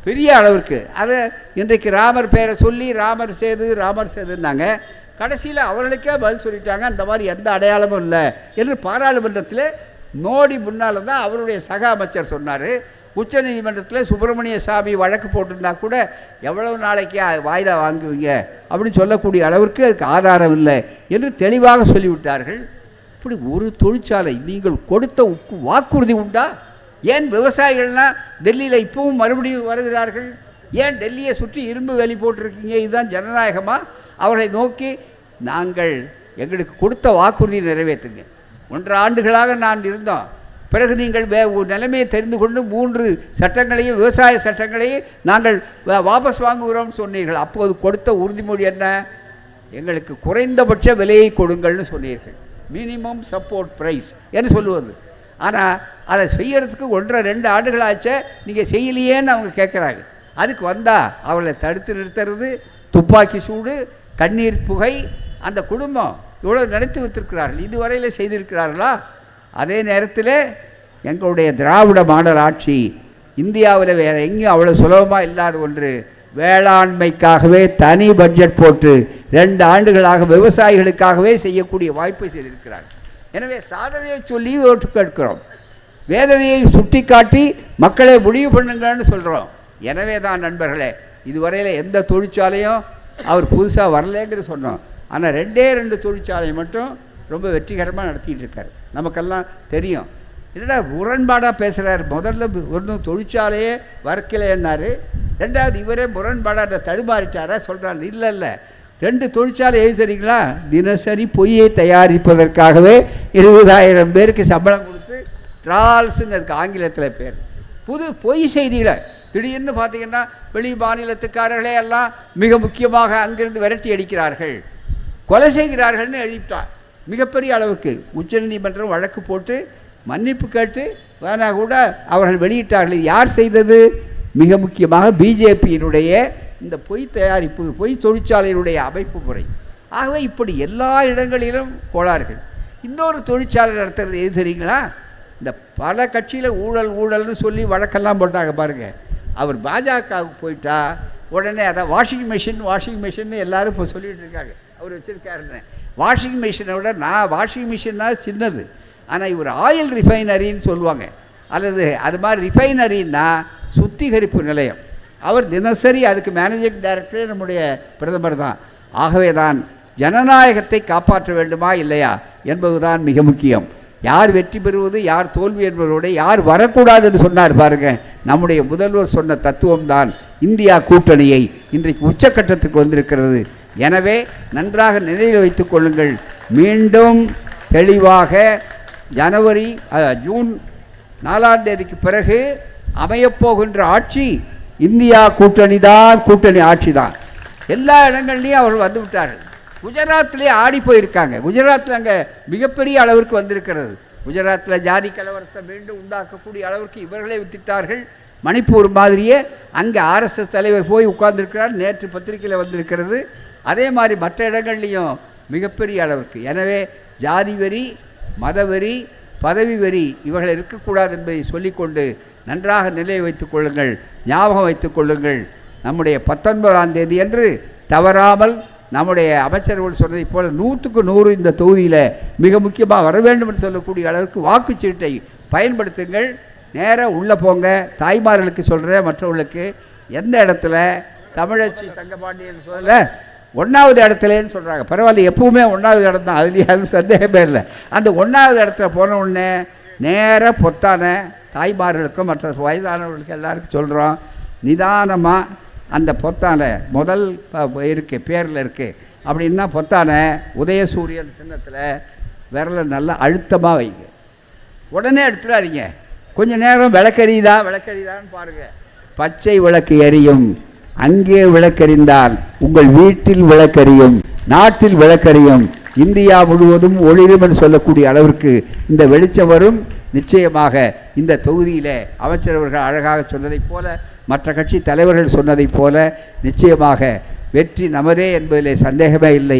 A: பெரிய அளவிற்கு. அதை இன்றைக்கு ராமர் பேரை சொல்லி ராமர் சேதுன்னாங்க. கடைசியில் அவர்களுக்கே பதில் சொல்லிட்டாங்க, அந்த மாதிரி எந்த அடையாளமும் இல்லை என்று பாராளுமன்றத்தில் மோடி முன்னால் தான் அவருடைய சக அமைச்சர் சொன்னார். உச்ச நீதிமன்றத்தில் சுப்பிரமணிய சாமி வழக்கு போட்டிருந்தா கூட எவ்வளவு நாளைக்கு வாய்தா வாங்குவீங்க அப்படின்னு சொல்லக்கூடிய அளவிற்கு அதுக்கு ஆதாரம் இல்லை என்று தெளிவாக சொல்லிவிட்டார்கள். இப்படி ஒரு தொழிற்சாலை நீங்கள் கொடுத்த வாக்குறுதி உண்டா? ஏன் விவசாயிகள்லாம் டெல்லியில் இப்பவும் மறுபடியும் வருகிறார்கள்? ஏன் டெல்லியை சுற்றி இரும்பு வேலி போட்டிருக்கீங்க? இதுதான் ஜனநாயகமாக? அவர்களை நோக்கி நாங்கள் எங்களுக்கு கொடுத்த வாக்குறுதியை நிறைவேற்றுங்க. 1.5 ஆண்டுகளாக நான் இருந்தோம், பிறகு நீங்கள் நிலைமையை தெரிந்து கொண்டு 3 சட்டங்களையும் விவசாய சட்டங்களையும் நாங்கள் வாபஸ் வாங்குகிறோம்னு சொன்னீர்கள். அப்போது கொடுத்த உறுதிமொழி என்ன? எங்களுக்கு குறைந்தபட்ச விலையை கொடுங்கள்னு சொன்னீர்கள், மினிமம் சப்போர்ட் ப்ரைஸ் என்று சொல்லுவது. ஆனால் அதை செய்யறதுக்கு 1.5-2 ஆண்டுகள் ஆச்சே, நீங்கள் செய்யலையேன்னு அவங்க கேட்குறாங்க. அதுக்கு வந்தால் அவளை தடுத்து நிறுத்துறது, துப்பாக்கி சூடு, கண்ணீர் புகை, அந்த குடும்பம் இவ்வளோ நடத்தி வைத்திருக்கிறார்கள். இதுவரையில் செய்திருக்கிறார்களா? அதே நேரத்தில் எங்களுடைய திராவிட மாடல் ஆட்சி இந்தியாவில் வேறு எங்கேயும் அவ்வளோ சுலபமாக இல்லாத ஒன்று. வேளாண்மைக்காகவே தனி பட்ஜெட் போட்டு 2 ஆண்டுகளாக விவசாயிகளுக்காகவே செய்யக்கூடிய வாய்ப்பை செய்திருக்கிறார்கள். எனவே சாதனையை சொல்லி ஓட்டு கேட்கிறோம், வேதனையை சுட்டி காட்டி மக்களை முடிவு பண்ணுங்கன்னு சொல்கிறோம். எனவே தான் நண்பர்களே, இதுவரையில் எந்த தொழிற்சாலையும் அவர் புதுசாக வரலேங்கிற சொன்னோம். ஆனால் 2 தொழிற்சாலை மட்டும் ரொம்ப வெற்றிகரமாக நடத்திட்டு இருக்கார். நமக்கெல்லாம் தெரியும். என்னடா முரண்பாடாக பேசுகிறார். முதல்ல ஒன்றும் தொழிற்சாலையே வர்க்கலைன்னாரு, 2வது இவரே முரண்பாடாக தடுமாறிட்டாரா சொல்கிறார். இல்லை 2 தொழிற்சாலை எது தெரியுங்களா? தினசரி பொய்யை தயாரிப்பதற்காகவே 20,000 பேருக்கு சம்பளம் கொடுத்து ட்ரால்ஸுன்னு அதுக்கு ஆங்கிலத்தில் பேர். புது பொய் செய்திகளை திடீர்னு பார்த்தீங்கன்னா வெளி மாநிலத்துக்காரர்களே எல்லாம் மிக முக்கியமாக அங்கிருந்து விரட்டி அடிக்கிறார்கள், கொலை செய்கிறார்கள்னு எழுதிட்டார். மிகப்பெரிய அளவுக்கு உச்சநீதிமன்றம் வழக்கு போட்டு மன்னிப்பு கேட்டு வேணா கூட அவர்கள் வெளியிட்டார்கள். யார் செய்தது? மிக முக்கியமாக பிஜேபியினுடைய இந்த பொய் தயாரிப்பு, பொய் தொழிற்சாலையினுடைய அமைப்பு முறை. ஆகவே இப்படி எல்லா இடங்களிலும் கோளாறுகள். இன்னொரு தொழிற்சாலை நடத்துறது எது தெரியுங்களா? இந்த பல கட்சியில் ஊழல்னு சொல்லி வழக்கெல்லாம் போட்டாங்க பாருங்கள். அவர் பாஜகவுக்கு போயிட்டா உடனே அதான் வாஷிங் மிஷின் எல்லோரும் இப்போ சொல்லிகிட்டு இருக்காங்க. அவர் வச்சுருக்காருன்னு. வாஷிங் மிஷினை விட வாஷிங் மிஷின்னா சின்னது, ஆனால் இவர் ஆயில் ரிஃபைனரின்னு சொல்லுவாங்க. அல்லது அது மாதிரி ரிஃபைனரின்னா சுத்திகரிப்பு நிலையம். அவர் தினசரி அதுக்கு மேனேஜிங் டைரக்டரே நம்முடைய பிரதமர் தான். ஆகவே தான் ஜனநாயகத்தை காப்பாற்ற வேண்டுமா இல்லையா என்பதுதான் மிக முக்கியம். யார் வெற்றி பெறுவது யார் தோல்வி என்பவரோட யார் வரக்கூடாதுன்னு சொன்னார் பாருங்கள். நம்முடைய முதல்வர் சொன்ன தத்துவம் தான் இந்தியா கூட்டணியை இன்றைக்கு உச்சக்கட்டத்துக்கு வந்திருக்கிறது. எனவே நன்றாக நினைவில் வைத்துக் கொள்ளுங்கள். மீண்டும் தெளிவாக ஜூன் 4ஆம் தேதிக்கு பிறகு அமையப்போகின்ற ஆட்சி இந்தியா கூட்டணி தான், கூட்டணி ஆட்சி தான். எல்லா இடங்கள்லையும் அவர்கள் வந்து விட்டார்கள். குஜராத்திலே ஆடி போயிருக்காங்க. குஜராத்தில் அங்கே மிகப்பெரிய அளவிற்கு வந்திருக்கிறது. குஜராத்தில் ஜாதி கலவரத்தை மீண்டும் உண்டாக்கக்கூடிய அளவிற்கு இவர்களே வித்திட்டார்கள். மணிப்பூர் மாதிரியே அங்கே ஆர்எஸ்எஸ் தலைவர் போய் உட்கார்ந்துருக்கிறார். நேற்று பத்திரிகையில் வந்திருக்கிறது. அதே மாதிரி மற்ற இடங்கள்லையும் மிகப்பெரிய அளவிற்கு. எனவே ஜாதி வெறி, மதவெறி, பதவி வெறி இவர்கள் இருக்கக்கூடாது என்பதை சொல்லிக்கொண்டு நன்றாக நிலை வைத்துக் கொள்ளுங்கள், ஞாபகம் வைத்துக் கொள்ளுங்கள். நம்முடைய 19ஆம் தேதி என்று தவறாமல் நம்முடைய அமைச்சர்கள் சொன்னதைப் போல 100க்கு 100 இந்த தொகுதியில் மிக முக்கியமாக வர வேண்டும் என்று சொல்லக்கூடிய அளவுக்கு வாக்குச்சீட்டை பயன்படுத்துங்கள். நேராக உள்ளே போங்க. தாய்மார்களுக்கு சொல்கிறேன், மற்றவர்களுக்கு எந்த இடத்துல தமிழச்சி தங்கபாண்டியன் சொல்ல 1வது இடத்துலன்னு சொல்கிறாங்க. பரவாயில்ல, எப்பவுமே 1வது இடம் தான், அதுலேயும் யாரும் சந்தேகமே இல்லை. அந்த 1வது இடத்துல போன உடனே நேராக பொத்தான தாய்மார்களுக்கும் மற்ற வயதானவர்களுக்கு எல்லாருக்கும் சொல்கிறோம், நிதானமாக அந்த பொத்தான முதல் இருக்குது, பேரில் இருக்குது அப்படின்னா பொத்தான உதயசூரியன் சின்னத்தில் விரலை நல்லா அழுத்தமாக வைங்க. உடனே எடுத்துடாதீங்க. கொஞ்சம் நேரம் விளக்கெறிதான்னு பாருங்கள். பச்சை விளக்கு எரியும். அங்கே விளக்கெறிந்தால் உங்கள் வீட்டில் விளக்கெறியும், நாட்டில் விளக்கெறியும், இந்தியா முழுவதும் ஒளிரும் என்று சொல்லக்கூடிய அளவிற்கு இந்த வெளிச்சம் வரும். நிச்சயமாக இந்த தொகுதியில் அமைச்சரவர்கள் அழகாக சொன்னதைப் போல, மற்ற கட்சி தலைவர்கள் சொன்னதைப் போல நிச்சயமாக வெற்றி நமதே என்பதிலே சந்தேகமே இல்லை.